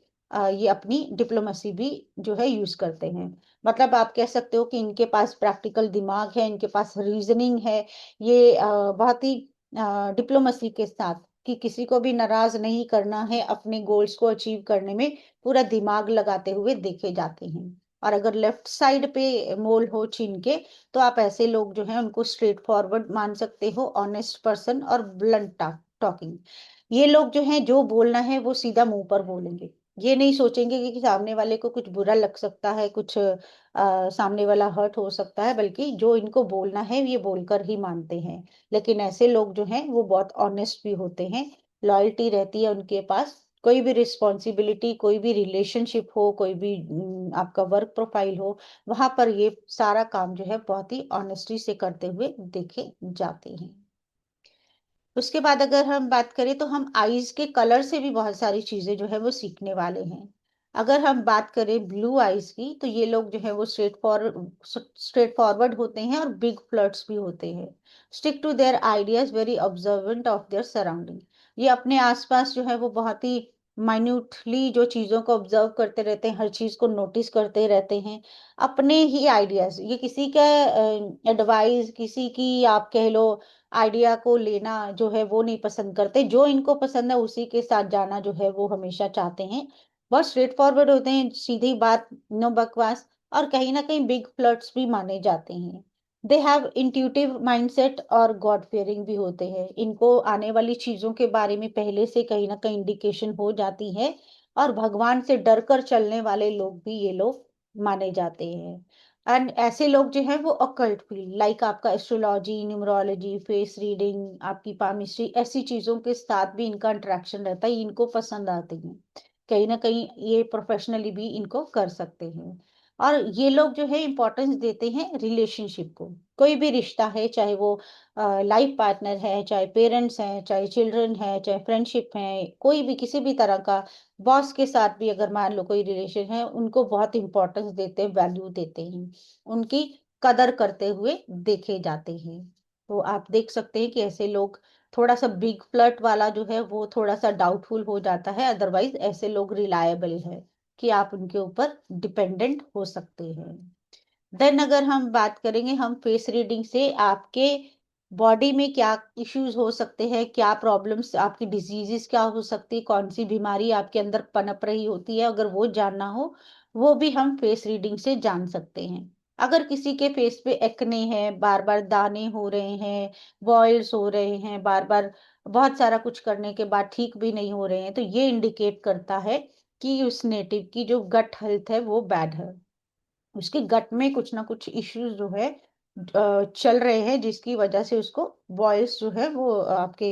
ये अपनी डिप्लोमेसी भी जो है यूज करते हैं। मतलब आप कह सकते हो कि इनके पास प्रैक्टिकल दिमाग है, इनके पास रीजनिंग है। ये बहुत ही डिप्लोमेसी के साथ, कि किसी को भी नाराज नहीं करना है, अपने गोल्स को अचीव करने में पूरा दिमाग लगाते हुए देखे जाते हैं। और अगर लेफ्ट साइड पे मोल हो चीन के, तो आप ऐसे लोग जो हैं उनको स्ट्रेट फॉरवर्ड मान सकते हो, ऑनेस्ट पर्सन और ब्लंट टॉकिंग। ये लोग जो हैं जो बोलना है वो सीधा मुंह पर बोलेंगे। ये नहीं सोचेंगे कि सामने वाले को कुछ बुरा लग सकता है, कुछ सामने वाला हर्ट हो सकता है, बल्कि जो इनको बोलना है ये बोलकर ही मानते हैं। लेकिन ऐसे लोग जो हैं वो बहुत ऑनेस्ट भी होते हैं, लॉयल्टी रहती है उनके पास। कोई भी रिस्पॉन्सिबिलिटी, कोई भी रिलेशनशिप हो, कोई भी आपका वर्क प्रोफाइल हो, वहां पर ये सारा काम जो है बहुत ही ऑनेस्टी से करते हुए देखे जाते हैं। उसके बाद अगर हम बात करें तो हम आईज के कलर से भी बहुत सारी चीजें जो है वो सीखने वाले हैं। अगर हम बात करें ब्लू आईज की, तो ये लोग जो है वो स्ट्रेट फॉरवर्ड होते हैं और बिग फ्लर्ट्स भी होते हैं। Stick to their ideas, very observant of their surrounding. ये अपने आसपास जो है वो बहुत ही माइन्यूटली जो चीजों को ऑब्जर्व करते रहते हैं, हर चीज को नोटिस करते रहते हैं। अपने ही आइडियाज, ये किसी का एडवाइस, किसी की आप कह लो आइडिया को लेना जो है वो नहीं पसंद करते। जो इनको पसंद है उसी के साथ जाना जो है वो हमेशा चाहते हैं। बहुत स्ट्रेट फॉरवर्ड होते हैं, सीधी बात, नो बकवास। और कहीं ना कहीं बिग फ्लर्ट्स भी माने जाते हैं। दे हैव इंट्यूटिव माइंडसेट और गॉड फियरिंग भी होते हैं। इनको आने वाली चीजों के बारे में पहले से कहीं ना कहीं इंडिकेशन हो जाती है, और भगवान से डर कर चलने वाले लोग भी ये लोग माने जाते हैं। एंड ऐसे लोग जो है वो अकल्ट फील्ड, लाइक आपका एस्ट्रोलॉजी, न्यूमरोलॉजी, फेस रीडिंग, आपकी पामिस्ट्री, ऐसी चीजों के साथ भी इनका इंटरेक्शन रहता है, इनको पसंद आती हैं। कहीं ना कहीं ये प्रोफेशनली भी इनको कर सकते हैं। और ये लोग जो है इंपॉर्टेंस देते हैं रिलेशनशिप को। कोई भी रिश्ता है, चाहे वो लाइफ पार्टनर है, चाहे पेरेंट्स हैं, चाहे चिल्ड्रन है, चाहे फ्रेंडशिप है, कोई भी किसी भी तरह का, बॉस के साथ भी अगर मान लो कोई रिलेशन है, उनको बहुत इंपॉर्टेंस देते हैं, वैल्यू देते हैं, उनकी कदर करते हुए देखे जाते हैं। तो आप देख सकते हैं कि ऐसे लोग, थोड़ा सा बिग फ्लर्ट वाला जो है वो थोड़ा सा डाउटफुल हो जाता है, अदरवाइज ऐसे लोग रिलायबल है कि आप उनके ऊपर डिपेंडेंट हो सकते हैं। देन अगर हम बात करेंगे हम फेस रीडिंग से, आपके बॉडी में क्या इश्यूज हो सकते हैं, क्या प्रॉब्लम्स, आपकी डिजीजेस क्या हो सकती है, कौन सी बीमारी आपके अंदर पनप रही होती है, अगर वो जानना हो, वो भी हम फेस रीडिंग से जान सकते हैं। अगर किसी के फेस पे एक्ने है, बार बार दाने हो रहे हैं, बॉयल्स हो रहे हैं, बार बार बहुत सारा कुछ करने के बाद ठीक भी नहीं हो रहे हैं, तो ये इंडिकेट करता है कि उस नेटिव की जो गट हेल्थ है वो बैड है। उसके गट में कुछ ना कुछ इश्यूज जो है चल रहे हैं, जिसकी वजह से उसको बॉयल्स जो है वो आपके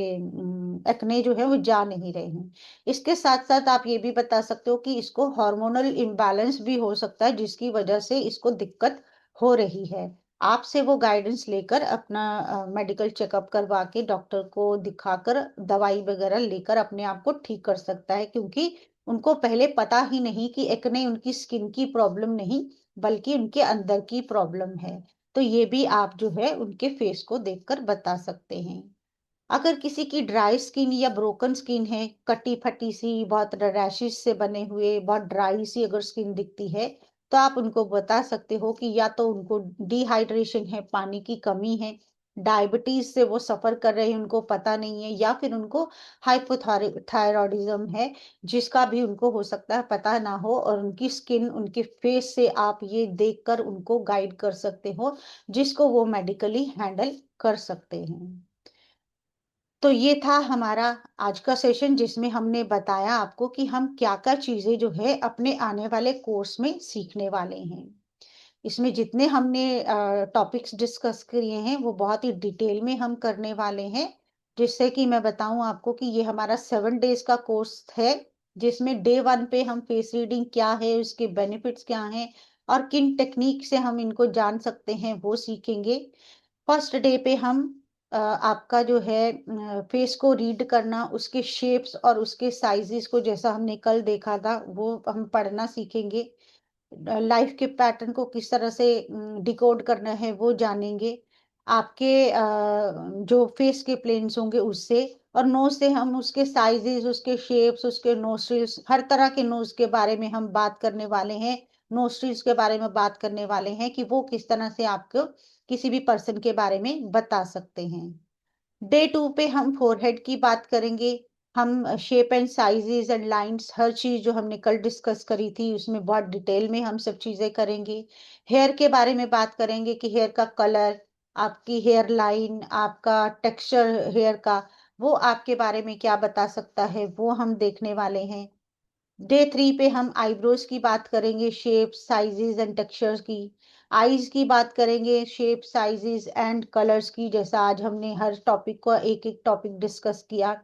एक्ने जो है वो जा नहीं रहे हैं। इसके साथ साथ आप ये भी बता सकते हो कि इसको हार्मोनल इम्बैलेंस भी हो सकता है, जिसकी वजह से इसको दिक्कत हो रही है। आपसे वो गाइडेंस लेकर अपना मेडिकल चेकअप करवा के डॉक्टर को दिखाकर दवाई वगैरह लेकर अपने आप को ठीक कर सकता है, क्योंकि उनको पहले पता ही नहीं कि एक्ने उनकी स्किन की प्रॉब्लम नहीं, बल्कि उनके अंदर की प्रॉब्लम है। तो ये भी आप जो है उनके फेस को देखकर बता सकते हैं। अगर किसी की ड्राई स्किन या ब्रोकन स्किन है, कटी-फटी सी, बहुत रैशेज़ से बने हुए, बहुत ड्राई सी अगर स्किन दिखती है, तो आप उनको बता सकते हो कि या तो उनको डिहाइड्रेशन है, पानी की कमी है, डायबिटीज़ से वो सफ़र कर रहे हैं, उनको पता नहीं है, या फिर उनको थायरॉइडिज़्म है, जिसका भी उनको हो सकता है पता ना हो, और उनकी स्किन, उनके फेस से आप ये देखकर उनको गाइड कर सकते हो, जिसको वो मेडिकली हैंडल कर सकते हैं। तो ये था हमारा आज का सेशन, जिसमें हमने बताया आपको कि हम क्या-क्या चीज़ें जो है अपने आने वाले कोर्स में सीखने वाले हैं। इसमें जितने हमने टॉपिक्स डिस्कस किए हैं वो बहुत ही डिटेल में हम करने वाले हैं, जिससे कि मैं बताऊँ आपको कि ये हमारा 7 डेज़ का कोर्स है, जिसमें डे 1 पे हम फेस रीडिंग क्या है, उसके बेनिफिट्स क्या हैं और किन टेक्नीक से हम इनको जान सकते हैं, वो सीखेंगे। फर्स्ट डे पे हम आपका जो है फेस को रीड करना, उसके शेप्स और उसके साइज़ेज़ को, जैसा हमने कल देखा था, वो हम पढ़ना सीखेंगे। लाइफ के पैटर्न को किस तरह से डिकोड करना है वो जानेंगे। आपके जो फेस के प्लेन्स होंगे उससे, और नोज़ से हम उसके साइज़ेज़, उसके शेप्स, उसके नोस्ट्रिल्स, हर तरह के नोज़ के बारे में हम बात करने वाले हैं। नोस्ट्रिल्स के बारे में बात करने वाले हैं कि वो किस तरह से आपको किसी भी पर्सन के बारे में बता सकते हैं। डे 2 पे हम फोरहेड की बात करेंगे। हम shape and sizes and lines, हर चीज़ जो हमने कल डिस्कस करी थी, उसमें बहुत डिटेल में हम सब चीज़ें करेंगे। हेयर के बारे में बात करेंगे कि हेयर का कलर, आपकी हेयर लाइन, आपका टेक्सचर हेयर का, वो आपके बारे में क्या बता सकता है, वो हम देखने वाले हैं। डे 3 पे हम आईब्रोज की बात करेंगे, शेप, साइजेस एंड टेक्सचर्स की। आईज की बात करेंगे, शेप, साइजेस एंड कलर्स की, जैसा आज हमने हर टॉपिक को एक-एक टॉपिक डिस्कस किया।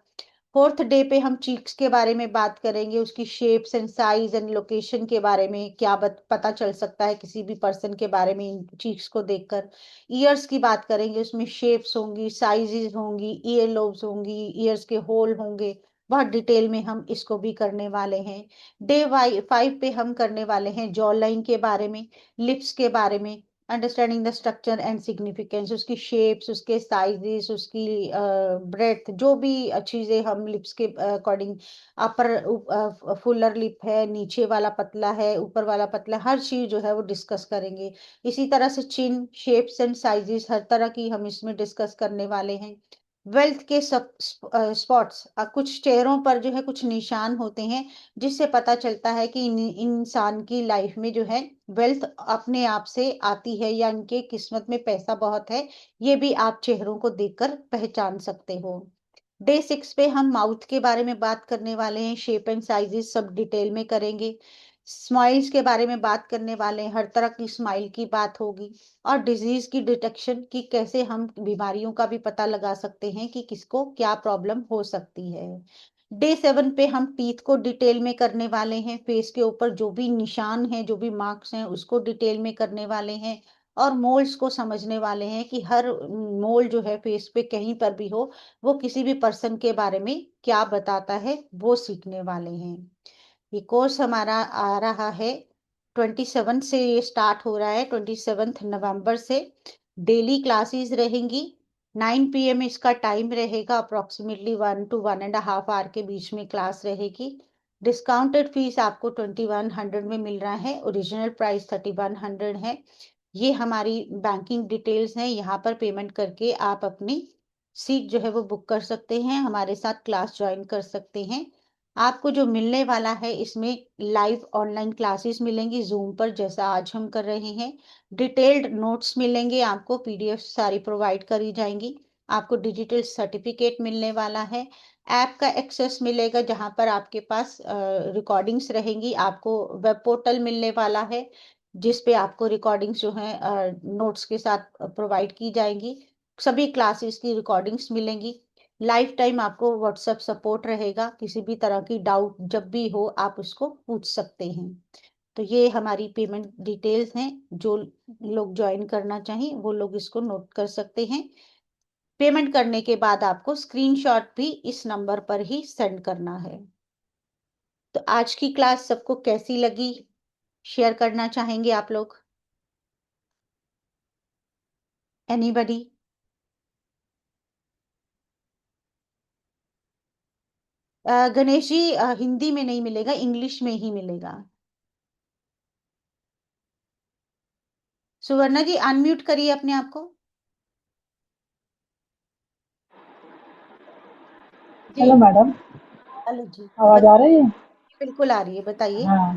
फोर्थ डे पे हम चीक्स के बारे में बात करेंगे, उसकी shapes and size and location के बारे में क्या पता चल सकता है किसी भी पर्सन के बारे में इन चीक्स को देखकर। ईयर्स की बात करेंगे, उसमें शेप्स होंगी, साइजेस होंगी, ईयर लोब्स होंगी, ईयर्स के होल होंगे। बहुत डिटेल में हम इसको भी करने वाले हैं। डे वाई 5 पे हम करने वाले हैं जॉ लाइन के बारे में, लिप्स के बारे में, understanding the structure and significance, उसकी शेप्स, उसके साइजेस, उसकी ब्रेड्थ, जो भी चीज़ें हम लिप्स के अकॉर्डिंग, अपर फुलर लिप है, नीचे वाला पतला है, ऊपर वाला पतला, हर चीज़ जो है वो डिस्कस करेंगे। इसी तरह से चिन, शेप्स एंड साइजेस, हर तरह की हम इसमें डिस्कस करने वाले हैं। वेल्थ के स्पॉट्स, कुछ चेहरों पर जो है कुछ निशान होते हैं, जिससे पता चलता है कि इंसान की लाइफ में जो है वेल्थ अपने आप से आती है या इनके किस्मत में पैसा बहुत है, ये भी आप चेहरों को देखकर पहचान सकते हो। डे 6 पे हम माउथ के बारे में बात करने वाले हैं, शेप एंड साइजेस सब डिटेल में करेंगे। स्माइल्स के बारे में बात करने वाले हैं, हर तरह की स्माइल की बात होगी। और डिजीज की डिटेक्शन, कि कैसे हम बीमारियों का भी पता लगा सकते हैं कि किसको क्या प्रॉब्लम हो सकती है। डे 7 पे हम टीथ को डिटेल में करने वाले हैं, फेस के ऊपर जो भी निशान हैं, जो भी मार्क्स हैं, उसको डिटेल में करने वाले हैं। और मोल्स को समझने वाले हैं कि हर मोल जो है फेस पे कहीं पर भी हो, वो किसी भी पर्सन के बारे में क्या बताता है, वो सीखने वाले हैं। ये कोर्स हमारा आ रहा है 27 से, ये स्टार्ट हो रहा है 27 नवंबर से। डेली क्लासेस रहेंगी, 9 पीएम इसका टाइम रहेगा, अप्रोक्सीमेटली 1 टू 1.5 आवर के बीच में क्लास रहेगी। डिस्काउंटेड फीस आपको 2100 में मिल रहा है, ओरिजिनल प्राइस 3100 है। ये हमारी बैंकिंग डिटेल्स हैं, यहाँ पर पेमेंट करके आप अपनी सीट जो है वो बुक कर सकते हैं, हमारे साथ क्लास ज्वाइन कर सकते हैं। आपको जो मिलने वाला है, इसमें लाइव ऑनलाइन क्लासेस मिलेंगी ज़ूम पर, जैसा आज हम कर रहे हैं। डिटेल्ड नोट्स मिलेंगे आपको, पीडीएफ सारी प्रोवाइड करी जाएंगी। आपको डिजिटल सर्टिफिकेट मिलने वाला है। ऐप का एक्सेस मिलेगा, जहाँ पर आपके पास रिकॉर्डिंग्स रहेंगी। आपको वेब पोर्टल मिलने वाला है, जिस पे आपको रिकॉर्डिंग्स जो हैं नोट्स के साथ प्रोवाइड की जाएंगी। सभी क्लासेस की रिकॉर्डिंग्स मिलेंगी। लाइफ टाइम आपको व्हाट्सएप सपोर्ट रहेगा, किसी भी तरह की डाउट जब भी हो आप उसको पूछ सकते हैं। तो ये हमारी पेमेंट डिटेल्स हैं, जो लोग ज्वाइन करना चाहें वो लोग इसको नोट कर सकते हैं। पेमेंट करने के बाद आपको स्क्रीनशॉट भी इस नंबर पर ही सेंड करना है। तो आज की क्लास सबको कैसी लगी, शेयर करना चाहेंगे आप लोग? एनीबडी? गणेश जी, हिंदी में नहीं मिलेगा, इंग्लिश में ही मिलेगा। सुवर्णा जी, अनम्यूट करिए अपने आप को। जी। Hello madam. हेलो जी। आवाज आ रही है? बिल्कुल आ रही है, बताइए। हाँ।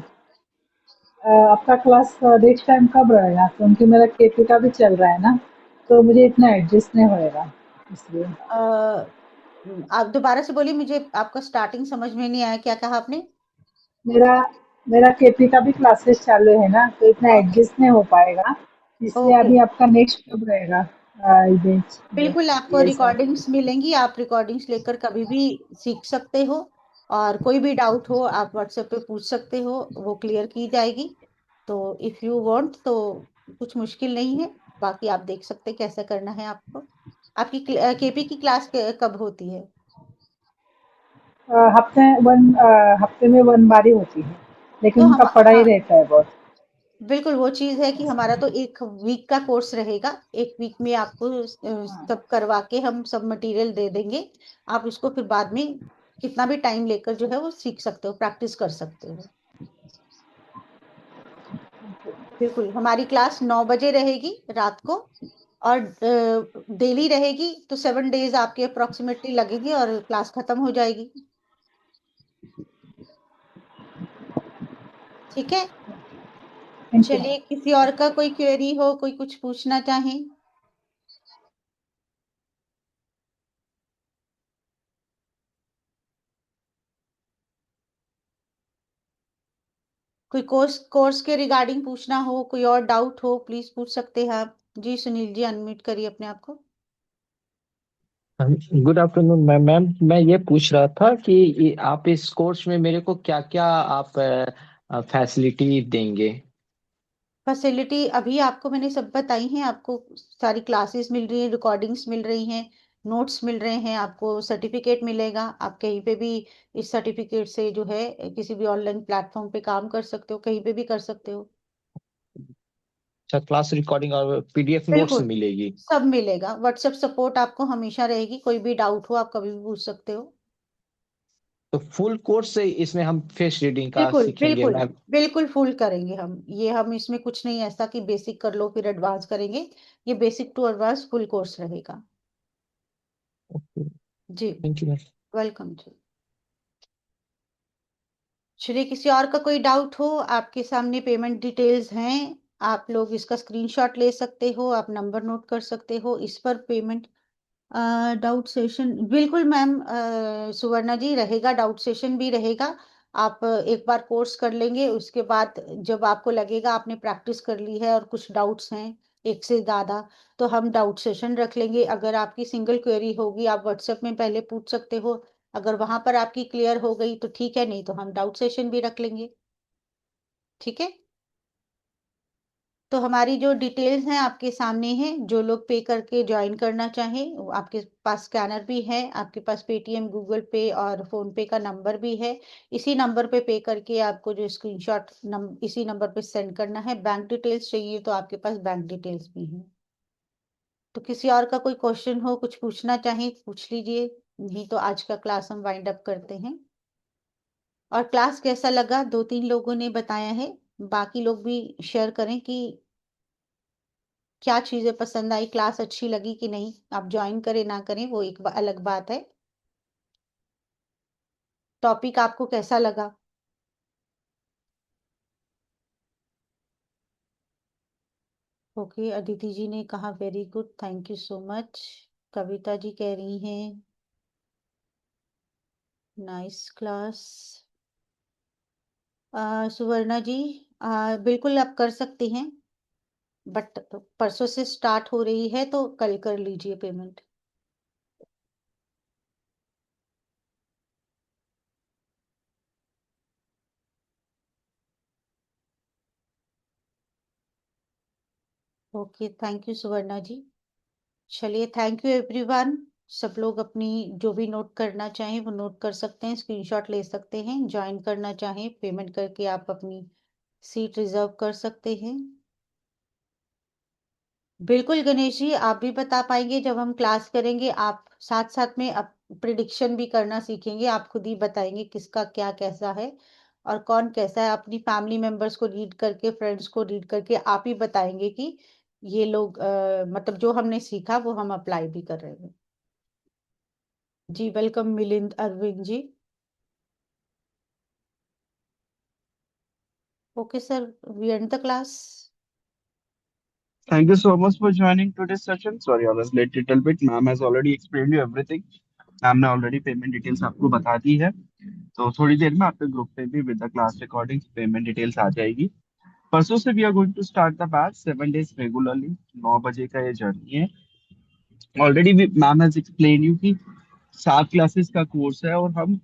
आपका क्लास नेक्स्ट टाइम कब रहेगा? क्योंकि मेरा केपी का भी चल रहा है ना, तो मुझे इतना एडजस्ट नहीं होएगा, इसलिए। आप दोबारा से बोलिए, मुझे आपका स्टार्टिंग समझ में नहीं आया, क्या कहा आपने? मेरा मेरा केपी का भी क्लासेस चालू है ना, तो इतना ओके। एडजस्ट नहीं हो पाएगा, इसलिए ओके। अभी आपका नेक्स्ट कब रहेगा? इवेंट ये बिल्कुल, आपको ये सब। रिकॉर्डिंग्स मिलेंगी, आप रिकॉर्डिंग्स लेकर कभी भी सीख सकते हो। और कोई भी डाउट हो आप व्हाट्सएप पे पूछ सकते हो, वो क्लियर की जाएगी। तो इफ़ यू वांट तो कुछ मुश्किल नहीं है। बाकी आप देख सकते हैं कैसा करना है आपको। आपकी केपी की क्लास कब होती है? हफ्ते में 1 बार ही होती है, लेकिन तो उनका हम, पढ़ाई हाँ, रहता है बहुत। बिल्कुल वो चीज़ है कि हमारा तो एक वीक का कोर्स रहेगा। एक वीक में आपको हाँ। सब करवा के हम सब मटेरियल दे देंगे। आप उसको फिर बाद में कितना भी टाइम लेकर जो है वो सीख सकते हो, प्रैक्टिस कर सकते हो। बिल्कुल, हमारी क्लास 9 बजे रहेगी रात को। और डेली रहेगी, तो 7 डेज आपके अप्रोक्सीमेटली लगेगी और क्लास खत्म हो जाएगी। ठीक है। थैंक यू चलिए, मैम। किसी और का कोई क्वेरी हो, कोई कुछ पूछना चाहे? कोई कोर्स कोर्स के रिगार्डिंग पूछना हो, कोई और डाउट हो, प्लीज पूछ सकते हैं आप। जी सुनील जी, अनम्यूट करिए अपने आप को। Good afternoon ma'am. मैम, मैं ये पूछ रहा था कि आप इस कोर्स में मेरे को क्या क्या आप फैसिलिटी देंगे। फैसिलिटी अभी आपको मैंने सब बताई हैं। आपको सारी क्लासेस मिल रही हैं, रिकॉर्डिंग्स मिल रही हैं, नोट्स मिल रहे हैं, आपको सर्टिफिकेट मिलेगा। आप कहीं पे भी इस सर्टिफिकेट से जो है किसी भी ऑनलाइन प्लेटफॉर्म पे काम कर सकते हो, कहीं पे भी कर सकते हो। अच्छा, क्लास रिकॉर्डिंग और पीडीएफ नोट्स बिल्कुल, मिलेगी। सब मिलेगा। व्हाट्सएप सपोर्ट आपको हमेशा रहेगी, कोई भी डाउट हो आप कभी भी पूछ सकते हो। तो फुल कोर्स इसमें हम फेस रीडिंग का बिल्कुल सीखेंगे बिल्कुल। मैम। बिल्कुल फुल करेंगे हम। ये हम इसमें कुछ नहीं ऐसा कि बेसिक कर लो फिर एडवांस करेंगे। ये basic to advance full course रहेगा। जी। Thank you ma'am. वेलकम जी। चलिए, किसी और का कोई डाउट हो, आपके सामने पेमेंट डिटेल्स हैं। आप लोग इसका स्क्रीनशॉट ले सकते हो, आप नंबर नोट कर सकते हो, इस पर पेमेंट। डाउट सेशन बिल्कुल मैम, सुवर्णा जी, रहेगा, डाउट सेशन भी रहेगा। आप एक बार कोर्स कर लेंगे, उसके बाद जब आपको लगेगा आपने प्रैक्टिस कर ली है और कुछ डाउट्स हैं एक से ज़्यादा, तो हम डाउट सेशन रख लेंगे। अगर आपकी सिंगल क्वेरी होगी आप व्हाट्सएप में पहले पूछ सकते हो। अगर वहां पर आपकी क्लियर हो गई तो ठीक है, नहीं तो हम डाउट सेशन भी रख लेंगे। ठीक है। तो हमारी जो डिटेल्स हैं आपके सामने हैं। जो लोग पे करके ज्वाइन करना चाहें, आपके पास स्कैनर भी है, आपके पास पेटीएम, गूगल पे और फोन पे का नंबर भी है। इसी नंबर पे करके आपको जो स्क्रीनशॉट इसी नंबर पे सेंड करना है। बैंक डिटेल्स चाहिए तो आपके पास बैंक डिटेल्स भी हैं। तो किसी और का कोई क्वेश्चन हो, कुछ पूछना चाहें, पूछ लीजिए। नहीं तो आज का क्लास हम वाइंड अप करते हैं। और क्लास कैसा लगा, 2-3 लोगों ने बताया है। बाकी लोग भी शेयर करें कि क्या चीजें पसंद आई, क्लास अच्छी लगी कि नहीं। आप ज्वाइन करें ना करें वो एक अलग बात है। टॉपिक आपको कैसा लगा? ओके, अदिति जी ने कहा very good, thank you so much. Kavita ji कह रही हैं नाइस क्लास। सुवर्णा जी, बिल्कुल आप कर सकते हैं, बट परसों से स्टार्ट हो रही है तो कल कर लीजिए पेमेंट। ओके, थैंक यू सुवर्णा जी। चलिए, थैंक यू एवरीवन। सब लोग अपनी जो भी नोट करना चाहें वो नोट कर सकते हैं, स्क्रीनशॉट ले सकते हैं। ज्वाइन करना चाहें, पेमेंट करके आप अपनी सीट रिजर्व कर सकते हैं। बिल्कुल गणेश जी, आप भी बता पाएंगे जब हम क्लास करेंगे। आप साथ साथ में प्रिडिक्शन भी करना सीखेंगे। आप खुद ही बताएंगे किसका क्या कैसा है और कौन कैसा है। अपनी फैमिली मेंबर्स को रीड करके, फ्रेंड्स को रीड करके आप ही बताएंगे कि ये लोग मतलब जो हमने सीखा वो हम अप्लाई भी कर रहे हैं। जी welcome Milind Arvind ji. Okay sir, we end the class. Thank you so much for joining today's session. Sorry, I was late little bit. Ma'am has already explained you everything. Ma'am ने ऑलरेडी पेमेंट डिटेल्स आपको बता दी है, तो थोड़ी देर में आपके group पे भी with the class recording payment details आ जाएगी। परसों से we are going to start the batch 7 days regularly. 9 बजे का ये जर्नी है। Already ma'am has explain you कि 7 क्लासेस का कोर्स है और हम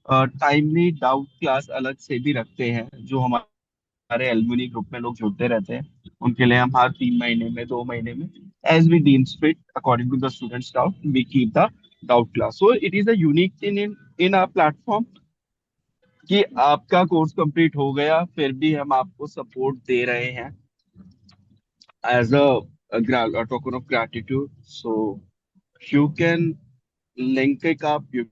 टाइमली डाउट क्लास अलग से भी रखते हैं। जो हमारे एलुमनी ग्रुप में लोग जुड़ते रहते हैं, उनके लिए हम हर 3 महीने में, 2 महीने में, as we deem fit according to the students doubt, we keep the doubt class. So it is a unique thing in our platform कि आपका कोर्स कंप्लीट हो गया फिर भी हम आपको सपोर्ट दे रहे हैं as a token of gratitude. So you can link it up, you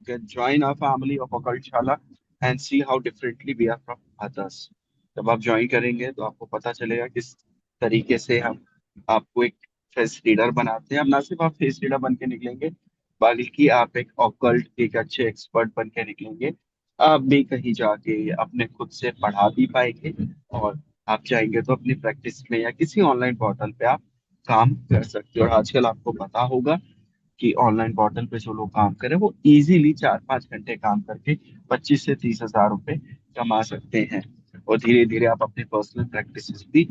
can join our family of Occultshala and see how differently we are from others. जब आप ज्वाइन करेंगे तो आपको पता चलेगा किस तरीके से हम आपको एक फेस रीडर बनाते हैं। अब ना सिर्फ आप फेस रीडर बन के निकलेंगे, बल्कि आप एक ऑकल्ट, एक अच्छे एक्सपर्ट बन के निकलेंगे। आप भी कहीं जाके अपने खुद से पढ़ा भी पाएंगे, और आप चाहेंगे तो अपनी प्रैक्टिस में या किसी ऑनलाइन पोर्टल पे आप काम कर सकते हो। और आजकल आपको पता होगा कि ऑनलाइन पोर्टल पे जो लोग काम करें वो इजीली 4-5 घंटे काम करके 25 से 30 हजार रुपए कमा सकते हैं। और धीरे धीरे आप अपनी पर्सनल प्रैक्टिसेस भी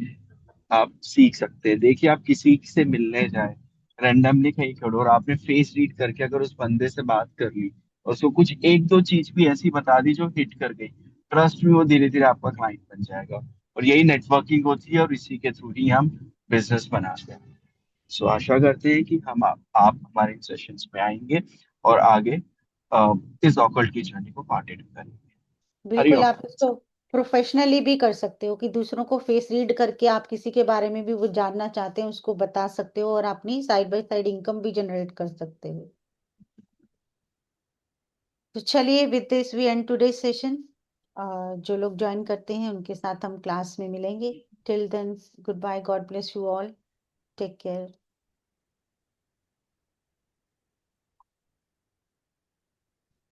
आप सीख सकते हैं। देखिए, आप किसी से मिलने जाए, रैंडमली कहीं खड़ो और आपने फेस रीड करके अगर उस बंदे से बात कर ली और उसको कुछ एक दो चीज भी ऐसी बता दी जो हिट कर गई, ट्रस्ट में वो धीरे धीरे आपका क्लाइंट बन जाएगा। और यही नेटवर्किंग होती है और इसी के थ्रू ही हम बिजनेस बनाते हैं। सो आशा करते हैं कि आप हमारे सेशंस में आएंगे और आगे इस ऑकल्ट की जर्नी को कंटिन्यू करेंगे। बिल्कुल, हरिओम। आप इसको प्रोफेशनली भी कर सकते हो कि दूसरों को फेस रीड करके आप किसी के बारे में भी वो जानना चाहते हैं उसको बता सकते हो और अपनी साइड बाय साइड इनकम भी जनरेट कर सकते हो। तो चलिए, with this we end today session. जो लोग ज्वाइन करते हैं उनके साथ हम क्लास में मिलेंगे। Till then, good bye, God bless you all, take care.